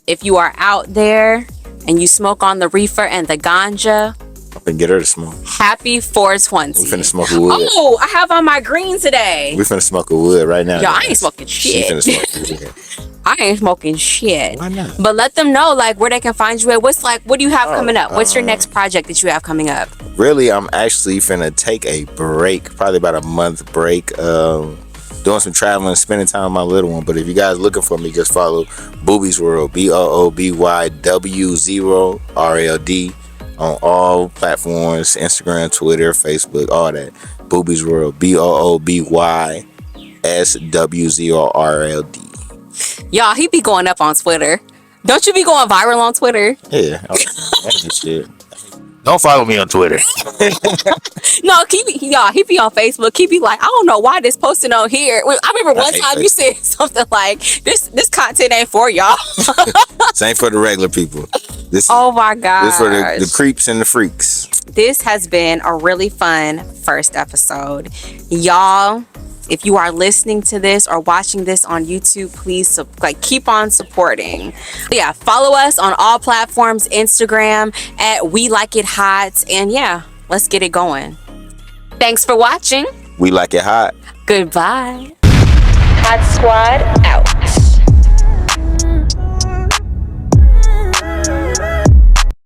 If you are out there and you smoke on the reefer and the ganja, I'm finna get her to smoke. Happy 420. We finna smoke a wood. Oh, I have on my green today. We finna smoke a wood right now. Y'all, I ain't smoking shit. She finna smoke wood. I ain't smoking shit. Why not? But let them know like where they can find you at. What do you have coming up? What's your next project that you have coming up? Really, I'm actually finna take a break, probably about a month break. Doing some traveling, spending time with my little one. But if you guys looking for me, just follow Booby's World, BOOBYW0RLD on all platforms, Instagram, Twitter, Facebook, all that. Booby's World, BOOBYSWZORLD. Y'all, he be going up on Twitter. Don't you be going viral on Twitter? Yeah, shit. Don't follow me on Twitter. No, he be on Facebook. He be like, I don't know why this posting on here. I remember one time you said something like, this content ain't for y'all. Same for the regular people. Oh my God. This for the creeps and the freaks. This has been a really fun first episode. Y'all, if you are listening to this or watching this on YouTube, please keep on supporting. Follow us on all platforms, Instagram at We Like It Hot, and Let's get it going. Thanks for watching. We like it hot. Goodbye. Hot Squad out.